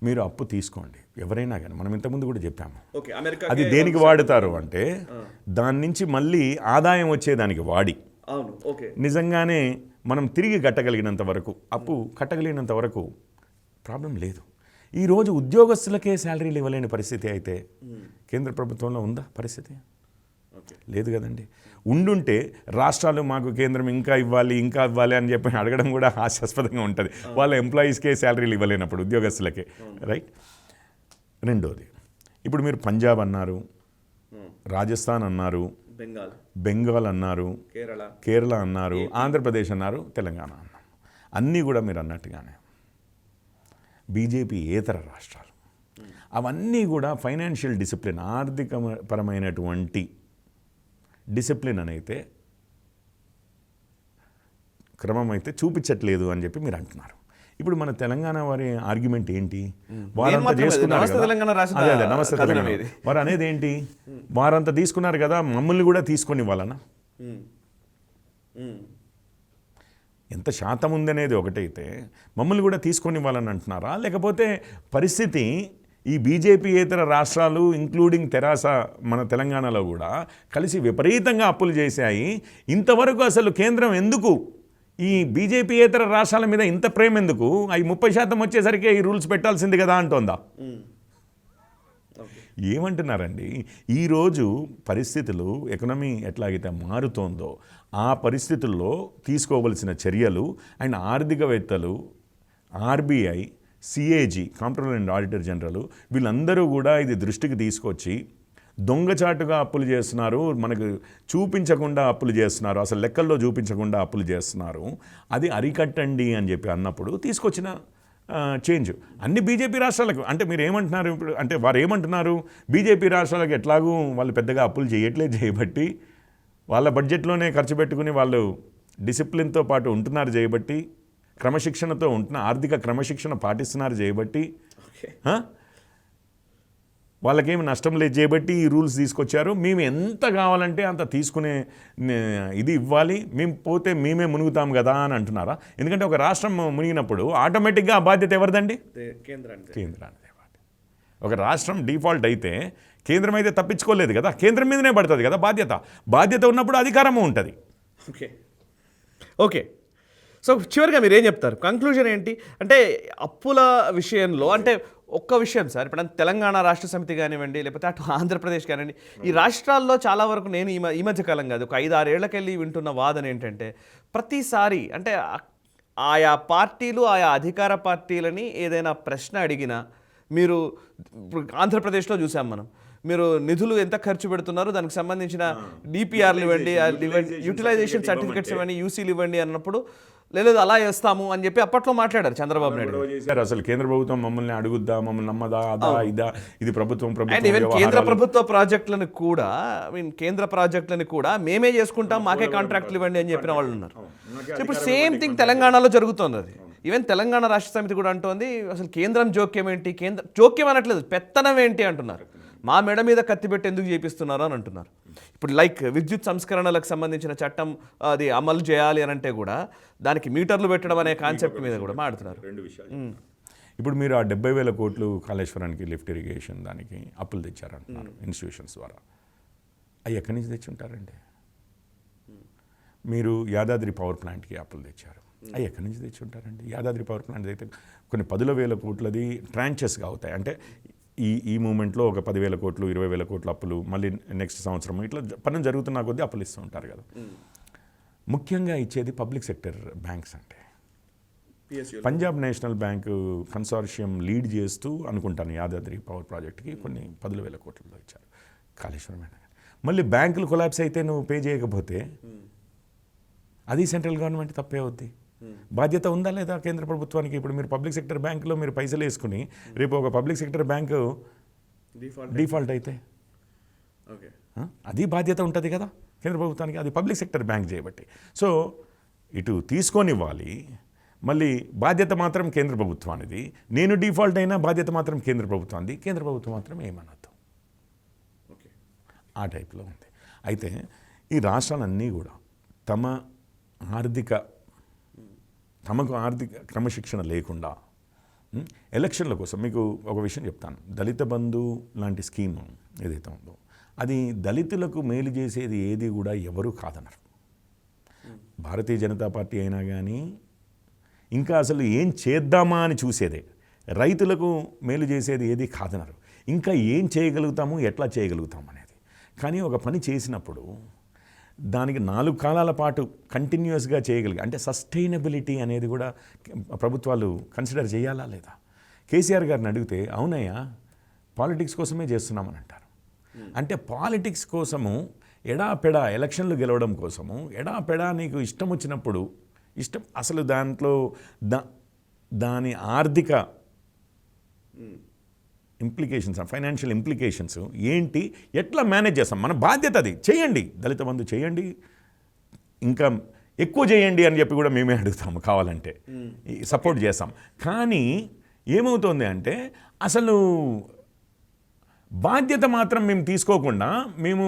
మీరు అప్పు తీసుకోండి ఎవరైనా కానీ, మనం ఇంతకుముందు కూడా చెప్పాము. అది దేనికి వాడుతారు అంటే దాని నుంచి మళ్ళీ ఆదాయం వచ్చేదానికి వాడి, నిజంగానే మనం తిరిగి కట్టగలిగినంత వరకు, అప్పు కట్టగలిగినంత వరకు ప్రాబ్లం లేదు. ఈరోజు ఉద్యోగస్తులకే శాలరీలు ఇవ్వలేని పరిస్థితి అయితే కేంద్ర ప్రభుత్వంలో ఉందా పరిస్థితి? లేదు కదండి. ఉండుంటే రాష్ట్రాలు మాకు కేంద్రం ఇంకా ఇవ్వాలి అని చెప్పి అడగడం కూడా హాస్యాస్పదంగా ఉంటుంది. వాళ్ళ ఎంప్లాయీస్కే శాలరీలు ఇవ్వలేనప్పుడు ఉద్యోగస్తులకే, రైట్? రెండోది, ఇప్పుడు మీరు పంజాబ్ అన్నారు, రాజస్థాన్ అన్నారు, బెంగాల్ అన్నారు, కేరళ అన్నారు, ఆంధ్రప్రదేశ్ అన్నారు, తెలంగాణ అన్నారు. అన్నీ కూడా మీరు అన్నట్టుగానే బీజేపీ ఏతర రాష్ట్రాలు. అవన్నీ కూడా ఫైనాన్షియల్ డిసిప్లిన్, ఆర్థికపరమైనటువంటి డిసిప్లిన్ అనైతే క్రమం అయితే చూపించట్లేదు అని చెప్పి మీరు అంటున్నారు. ఇప్పుడు మన తెలంగాణ వారి ఆర్గ్యుమెంట్ ఏంటి? వారంతా చేసుకున్నారు కదా, నమస్తే తెలంగాణ వారు అనేది ఏంటి? వారంతా తీసుకున్నారు కదా, మమ్మల్ని కూడా తీసుకొని ఇవ్వాలన్నా? ఎంత శాతం ఉందనేది ఒకటైతే మమ్మల్ని కూడా తీసుకొని వాళ్ళని అంటున్నారా, లేకపోతే పరిస్థితి ఈ బీజేపీయేతర రాష్ట్రాలు ఇంక్లూడింగ్ తెరాస మన తెలంగాణలో కూడా కలిసి విపరీతంగా అప్పులు చేశాయి, ఇంతవరకు అసలు కేంద్రం ఎందుకు ఈ బీజేపీయేతర రాష్ట్రాల మీద ఇంత ప్రేమ ఎందుకు, అవి 30% వచ్చేసరికి ఈ రూల్స్ పెట్టాల్సింది కదా అంటోందా? ఏమంటున్నారండి, ఈరోజు పరిస్థితులు ఎకనమీ ఎట్లాగైతే మారుతోందో ఆ పరిస్థితుల్లో తీసుకోవలసిన చర్యలు అండ్ ఆర్థికవేత్తలు, RBI, CAG comptroller and auditor general వీళ్ళందరూ కూడా ఇది దృష్టికి తీసుకొచ్చి దొంగచాటుగా అప్పులు చేస్తున్నారు, మనకు చూపించకుండా అప్పులు చేస్తున్నారు, అసలు లెక్కల్లో చూపించకుండా అప్పులు చేస్తున్నారు, అది అరికట్టండి అని చెప్పి అన్నప్పుడు తీసుకొచ్చిన చేంజ్ అన్ని బీజేపీ రాష్ట్రాలకు. అంటే మీరు ఏమంటున్నారు ఇప్పుడు, అంటే వారు ఏమంటున్నారు, బీజేపీ రాష్ట్రాలకు ఎట్లాగూ వాళ్ళు పెద్దగా అప్పులు చేయబట్టి వాళ్ళ బడ్జెట్లోనే ఖర్చు పెట్టుకుని వాళ్ళు డిసిప్లిన్తో పాటు ఉంటున్నారు చేయబట్టి, క్రమశిక్షణతో ఉంటున్న ఆర్థిక క్రమశిక్షణ పాటిస్తున్నారు చేయబట్టి, వాళ్ళకేమి నష్టం లేదు చేయబట్టి ఈ రూల్స్ తీసుకొచ్చారు. మేము ఎంత కావాలంటే అంత తీసుకునే ఇది ఇవ్వాలి, మేము పోతే మేమే మునుగుతాం కదా అని అంటున్నారా? ఎందుకంటే ఒక రాష్ట్రం మునిగినప్పుడు ఆటోమేటిక్గా ఆ బాధ్యత ఎవరిదండి? కేంద్రానికి. ఒక రాష్ట్రం డిఫాల్ట్ అయితే కేంద్రం అయితే తప్పించుకోలేదు కదా, కేంద్రం మీదనే పడుతుంది కదా బాధ్యత ఉన్నప్పుడు అధికారము ఉంటుంది. ఓకే సో చివరిగా మీరు ఏం చెప్తారు, కంక్లూజన్ ఏంటి? అంటే అప్పుల విషయంలో అంటే ఒక్క విషయం సార్, ఇప్పుడు తెలంగాణ రాష్ట్ర సమితి కానివ్వండి, లేకపోతే అటు ఆంధ్రప్రదేశ్ కానివ్వండి, ఈ రాష్ట్రాల్లో చాలా వరకు నేను ఈ మధ్యకాలం కాదు ఒక 5-6 ఏళ్లకెళ్ళి వింటున్న వాదన ఏంటంటే, ప్రతిసారి అంటే ఆయా పార్టీలు ఆయా అధికార పార్టీలని ఏదైనా ప్రశ్న అడిగినా, మీరు ఇప్పుడు ఆంధ్రప్రదేశ్లో చూసాం మనం, మీరు నిధులు ఎంత ఖర్చు పెడుతున్నారు, దానికి సంబంధించిన డిపిఆర్లు ఇవ్వండి, యూటిలైజేషన్ సర్టిఫికెట్స్ ఇవ్వండి, యూసీలు ఇవ్వండి అన్నప్పుడు లేదు అలా చేస్తాము అని చెప్పి అప్పట్లో మాట్లాడారు చంద్రబాబు నాయుడు. అసలు కేంద్ర ప్రభుత్వం మమ్మల్ని అడుగుద్దా, మమ్మల్ని నమ్మదా, అదా ఇదా, ఇది ప్రభుత్వం కేంద్ర ప్రభుత్వ ప్రాజెక్టులను కూడా కేంద్ర ప్రాజెక్టులను కూడా మేమే చేసుకుంటాం, మాకే కాంట్రాక్ట్లు ఇవ్వండి అని చెప్పిన వాళ్ళు ఉన్నారు. సో ఇప్పుడు సేమ్ థింగ్ తెలంగాణలో జరుగుతుంది. అది ఈవెన్ తెలంగాణ రాష్ట్ర సమితి కూడా అంటోంది, అసలు కేంద్రం జోక్యం ఏంటి, జోక్యం అనట్లేదు, పెత్తనం ఏంటి అంటున్నారు, మా మెడ మీద కత్తిపెట్టి ఎందుకు చేపిస్తున్నారు అని అంటున్నారు. ఇప్పుడు లైక్ విద్యుత్ సంస్కరణలకు సంబంధించిన చట్టం అది అమలు చేయాలి అని అంటే కూడా దానికి మీటర్లు పెట్టడం అనే కాన్సెప్ట్ మీద కూడా మాట్లాడుతున్నారు. 2 విషయాలు. ఇప్పుడు మీరు ఆ 70,000 కోట్లు కాళేశ్వరానికి లిఫ్ట్ ఇరిగేషన్ దానికి అప్పులు తెచ్చారంటున్నారు ఇన్స్టిట్యూషన్స్ ద్వారా. అవి ఎక్కడి నుంచి తెచ్చుంటారండి? మీరు యాదాద్రి పవర్ ప్లాంట్కి అప్పులు తెచ్చారు, అవి ఎక్కడి నుంచి తెచ్చుంటారండి? యాదాద్రి పవర్ ప్లాంట్ అయితే కొన్ని 10,000 కోట్లది ట్రాంచెస్గా అవుతాయి. అంటే ఈ మూమెంట్లో ఒక 10,000 కోట్లు 20,000 కోట్ల అప్పులు, మళ్ళీ నెక్స్ట్ సంవత్సరం ఇట్లా పనులు జరుగుతున్న కొద్దీ అప్పులు ఇస్తూ ఉంటారు కదా. ముఖ్యంగా ఇచ్చేది పబ్లిక్ సెక్టర్ బ్యాంక్స్. అంటే Punjab national bank consortium lead చేస్తూ అనుకుంటాను యాదాద్రి పవర్ ప్రాజెక్ట్కి కొన్ని 10,000 కోట్లతో ఇచ్చారు. కాళేశ్వరం మళ్ళీ బ్యాంకులు కొలాప్స్ అయితే నువ్వు పే చేయకపోతే అది సెంట్రల్ గవర్నమెంట్ తప్పే అవుద్ది. బాధ్యత ఉందా లేదా కేంద్ర ప్రభుత్వానికి? ఇప్పుడు మీరు పబ్లిక్ సెక్టర్ బ్యాంకులో మీరు పైసలు వేసుకుని రేపు ఒక పబ్లిక్ సెక్టర్ బ్యాంకు డిఫాల్ట్ అయితే అది బాధ్యత ఉంటుంది కదా కేంద్ర ప్రభుత్వానికి, అది పబ్లిక్ సెక్టర్ బ్యాంక్ చేయబట్టి. సో ఇటు తీసుకొని ఇవ్వాలి, మళ్ళీ బాధ్యత మాత్రం కేంద్ర ప్రభుత్వానిది. నేను డిఫాల్ట్ అయినా బాధ్యత మాత్రం కేంద్ర ప్రభుత్వానికి, కేంద్ర ప్రభుత్వం మాత్రం ఏమనద్దు. ఆ టైప్లో ఉంది. అయితే ఈ రాష్ట్రాలన్నీ కూడా తమకు ఆర్థిక క్రమశిక్షణ లేకుండా ఎలక్షన్ల కోసం మీకు ఒక విషయం చెప్తాను. దళిత బంధు లాంటి స్కీమ్ ఏదైతే ఉందో అది దళితులకు మేలు చేసేది ఏది కూడా ఎవరు కాదన్నారు. భారతీయ జనతా పార్టీ అయినా కానీ ఇంకా అసలు ఏం చేద్దామా అని చూసేదే, రైతులకు మేలు చేసేది ఏది కాదన్నారు. ఇంకా ఏం చేయగలుగుతాము, ఎట్లా చేయగలుగుతాము అనేది. కానీ ఒక పని చేసినప్పుడు దానికి 4 కాలాల పాటు కంటిన్యూస్గా చేయగలిగే అంటే సస్టైనబిలిటీ అనేది కూడా ప్రభుత్వాలు కన్సిడర్ చేయాలా లేదా? కేసీఆర్ గారిని అడిగితే అవునయ్యా పాలిటిక్స్ కోసమే చేస్తున్నామని అంటారు. అంటే పాలిటిక్స్ కోసము ఎడాపెడా ఎలక్షన్లు గెలవడం కోసము ఎడాపెడా నీకు ఇష్టం వచ్చినప్పుడు అసలు దాంట్లో దాని ఆర్థిక ఇంప్లికేషన్స్, ఫైనాన్షియల్ ఇంప్లికేషన్స్ ఏంటి, ఎట్లా మేనేజ్ చేస్తాం, మన బాధ్యత అది. చేయండి, దళిత బంధు చేయండి, ఇంకా ఎక్కువ చేయండి అని చెప్పి కూడా మేమే అడుగుతాము, కావాలంటే సపోర్ట్ చేస్తాం. కానీ ఏమవుతుంది అంటే అసలు బాధ్యత మాత్రం మేము తీసుకోకుండా మేము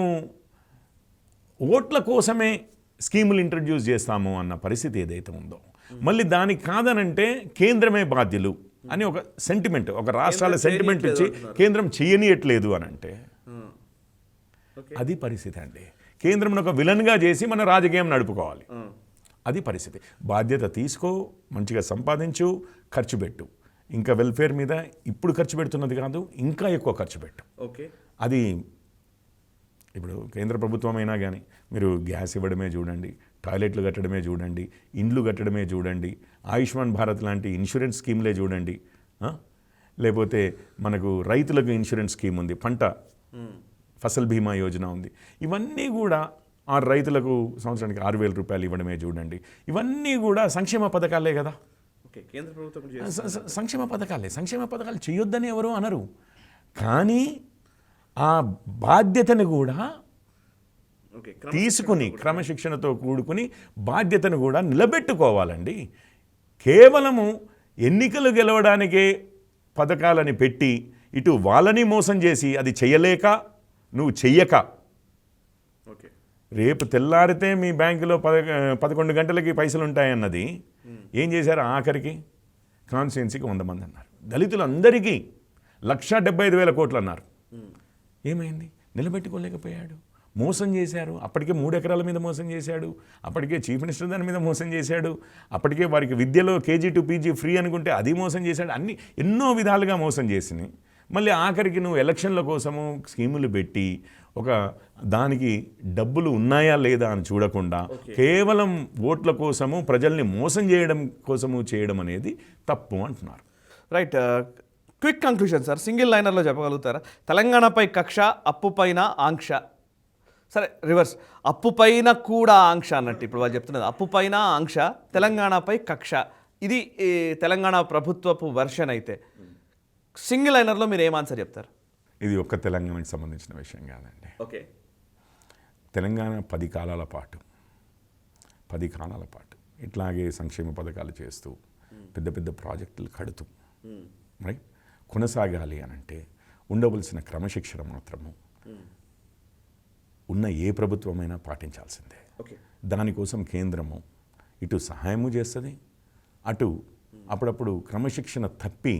ఓట్ల కోసమే స్కీములు ఇంట్రడ్యూస్ చేస్తాము అన్న పరిస్థితి ఏదైతే ఉందో, మళ్ళీ దానికి కాదనంటే కేంద్రమే బాధ్యులు అని ఒక సెంటిమెంట్, ఒక రాష్ట్రాల సెంటిమెంట్ ఇచ్చి కేంద్రం చేయనీయట్లేదు అని అంటే అది పరిస్థితి అండి. కేంద్రం ఒక విలన్గా చేసి మన రాజకీయం నడుపుకోవాలి, అది పరిస్థితి. బాధ్యత తీసుకో, మంచిగా సంపాదించు, ఖర్చు పెట్టు. ఇంకా వెల్ఫేర్ మీద ఇప్పుడు ఖర్చు పెడుతున్నది కాదు, ఇంకా ఎక్కువ ఖర్చు పెట్టు. ఓకే, అది ఇప్పుడు కేంద్ర ప్రభుత్వం అయినా కానీ మీరు గ్యాస్ ఇవ్వడమే చూడండి, టాయిలెట్లు కట్టడమే చూడండి, ఇండ్లు కట్టడమే చూడండి, ఆయుష్మాన్ భారత్ లాంటి ఇన్సూరెన్స్ స్కీమ్లే చూడండి, లేకపోతే మనకు రైతులకు ఇన్సూరెన్స్ స్కీమ్ ఉంది, పంట ఫసల్ బీమా యోజన ఉంది. ఇవన్నీ కూడా ఆ రైతులకు సంవత్సరానికి 6,000 రూపాయలు ఇవ్వడమే చూడండి. ఇవన్నీ కూడా సంక్షేమ పథకాలే కదా. ఓకే, కేంద్ర ప్రభుత్వం సంక్షేమ పథకాలు చేయొద్దని ఎవరు అనరు. కానీ ఆ బాధ్యతను కూడా తీసుకుని క్రమశిక్షణతో కూడుకుని బాధ్యతను కూడా నిలబెట్టుకోవాలండి. కేవలము ఎన్నికలు గెలవడానికే పథకాలని పెట్టి ఇటు వాళ్ళని మోసం చేసి అది చెయ్యలేక నువ్వు చెయ్యక రేపు తెల్లారితే మీ బ్యాంకులో 11 గంటలకి పైసలు ఉంటాయన్నది ఏం చేశారు? ఆఖరికి కాన్స్టిట్యున్సీకి 100 మంది అన్నారు, దళితులందరికీ 1,75,000 కోట్లు అన్నారు. ఏమైంది? నిలబెట్టుకోలేకపోయాడు, మోసం చేశారు. అప్పటికే 3 ఎకరాల మీద మోసం చేశాడు, అప్పటికే చీఫ్ మినిస్టర్ దాని మీద మోసం చేశాడు, అప్పటికే వారికి విద్యలో KG to PG ఫ్రీ అనుకుంటే అది మోసం చేశాడు. అన్ని ఎన్నో విధాలుగా మోసం చేసినాయి. మళ్ళీ ఆఖరికి నువ్వు ఎలక్షన్ల కోసము స్కీములు పెట్టి ఒక దానికి డబ్బులు ఉన్నాయా లేదా అని చూడకుండా కేవలం ఓట్ల కోసము ప్రజల్ని మోసం చేయడం కోసము చేయడం అనేది తప్పు అంటున్నారు. Right, quick conclusion sir, single లైనర్లో చెప్పగలుగుతారా? తెలంగాణపై కక్ష, అప్పుపైన ఆంక్ష. సరే, రివర్స్, అప్పుపైన కూడా ఆంక్ష అన్నట్టు ఇప్పుడు వాళ్ళు చెప్తున్నది. అప్పుపైన ఆంక్ష, తెలంగాణపై కక్ష. ఇది తెలంగాణ ప్రభుత్వపు వెర్షన్ అయితే సింగిల్ లైనర్లో మీరు ఏం ఆన్సర్ చెప్తారు? ఇది ఒక్క తెలంగాణకి సంబంధించిన విషయం కాదండి. ఓకే, తెలంగాణ 10 కాలాల పాటు ఇట్లాగే సంక్షేమ పథకాలు చేస్తూ పెద్ద పెద్ద ప్రాజెక్టులు కడుతూ రైట్ కొనసాగాలి అనంటే ఉండవలసిన క్రమశిక్షణ మాత్రము ఉన్న ఏ ప్రభుత్వమైనా పాటించాల్సిందే. దానికోసం కేంద్రము ఇటు సహాయము చేస్తుంది, అటు అప్పుడప్పుడు క్రమశిక్షణ తప్పి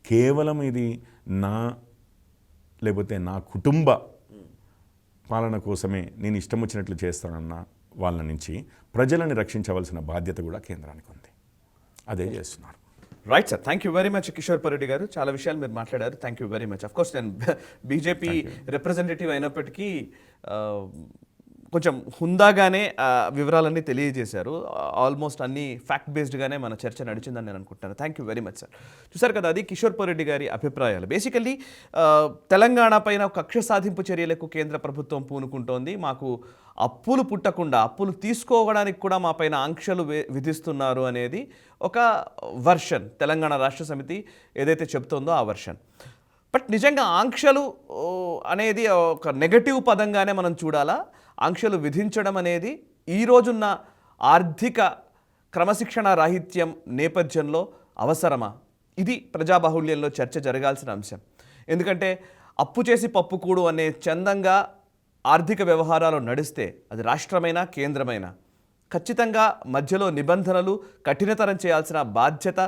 కేవలం ఇది లేకపోతే నా కుటుంబ పాలన కోసమే నేను ఇష్టం వచ్చినట్లు చేస్తానన్న వాళ్ళ నుంచి ప్రజలను రక్షించవలసిన బాధ్యత కూడా కేంద్రానికి ఉంది. అదే చేస్తున్నారు. Right sir, thank you very much Kishore Pareddy గారు, చాలా విషయాలు మీరు మాట్లాడారు. Thank you very much. Of course నేను బీజేపీ రిప్రజెంటేటివ్ అయినప్పటికీ కొంచెం హుందాగానే వివరాలన్నీ తెలియజేశారు. ఆల్మోస్ట్ అన్ని ఫ్యాక్ట్ బేస్డ్గానే మన చర్చ నడిచిందని నేను అనుకుంటాను. Thank you very much sir. చూసారు కదా, అది కిషోర్ పరెడ్డి గారి అభిప్రాయాలు. బేసికల్లీ తెలంగాణ పైన కక్ష సాధింపు చర్యలకు కేంద్ర ప్రభుత్వం పూనుకుంటోంది, మాకు అప్పులు పుట్టకుండా అప్పులు తీసుకోవడానికి కూడా మా పైన ఆంక్షలు విధిస్తున్నారు అనేది ఒక వర్షన్ తెలంగాణ రాష్ట్ర సమితి ఏదైతే చెప్తోందో ఆ వర్షన్. బట్ నిజంగా ఆంక్షలు అనేది ఒక నెగటివ్ పదంగానే మనం చూడాలా? ఆంక్షలు విధించడం అనేది ఈ రోజున్న ఆర్థిక క్రమశిక్షణ రాహిత్యం నేపథ్యంలో అవసరమా? ఇది ప్రజాబాహుళ్యంలో చర్చ జరగాల్సిన అంశం. ఎందుకంటే అప్పు చేసి పప్పు కూడు అనే చందంగా ఆర్థిక వ్యవహారాలు నడిస్తే అది రాష్ట్రమైనా కేంద్రమైనా ఖచ్చితంగా మధ్యలో నిబంధనలు కఠినతరం చేయాల్సిన బాధ్యత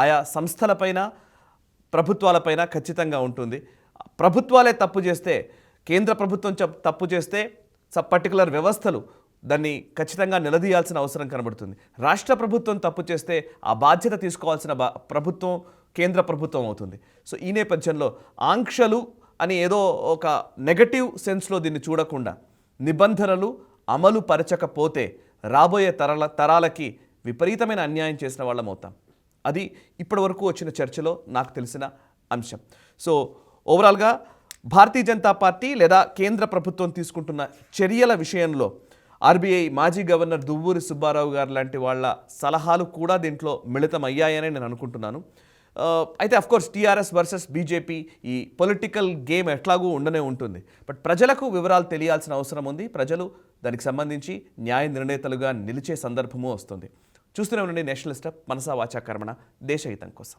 ఆయా సంస్థలపైన ప్రభుత్వాలపైన ఖచ్చితంగా ఉంటుంది. ప్రభుత్వాలే తప్పు చేస్తే, కేంద్ర ప్రభుత్వం తప్పు చేస్తే పర్టికులర్ వ్యవస్థలు దాన్ని ఖచ్చితంగా నిలదీయాల్సిన అవసరం కనబడుతుంది. రాష్ట్ర ప్రభుత్వం తప్పు చేస్తే ఆ బాధ్యత తీసుకోవాల్సిన ప్రభుత్వం కేంద్ర ప్రభుత్వం అవుతుంది. సో ఈ నేపథ్యంలో ఆంక్షలు అని ఏదో ఒక నెగటివ్ సెన్స్లో దీన్ని చూడకుండా నిబంధనలు అమలు పరచకపోతే రాబోయే తరాలకి విపరీతమైన అన్యాయం చేసిన వాళ్ళం అవుతాం. అది ఇప్పటివరకు వచ్చిన చర్చలో నాకు తెలిసిన అంశం. సో ఓవరాల్గా భారతీయ జనతా పార్టీ లేదా కేంద్ర ప్రభుత్వం తీసుకుంటున్న చర్యల విషయంలో ఆర్బీఐ మాజీ గవర్నర్ దువ్వూరి సుబ్బారావు గారు లాంటి వాళ్ళ సలహాలు కూడా దీంట్లో మిళితమయ్యాయని నేను అనుకుంటున్నాను. అయితే అఫ్కోర్స్ టీఆర్ఎస్ వర్సెస్ బీజేపీ ఈ పొలిటికల్ గేమ్ ఎట్లాగూ ఉండనే ఉంటుంది. బట్ ప్రజలకు వివరాలు తెలియాల్సిన అవసరం ఉంది. ప్రజలు దానికి సంబంధించి న్యాయ నిర్ణేతలుగా నిలిచే సందర్భము వస్తుంది. చూస్తూనే ఉండండి నేషనలిస్ట్ మనసా వాచా కర్మణ, దేశహితం కోసం.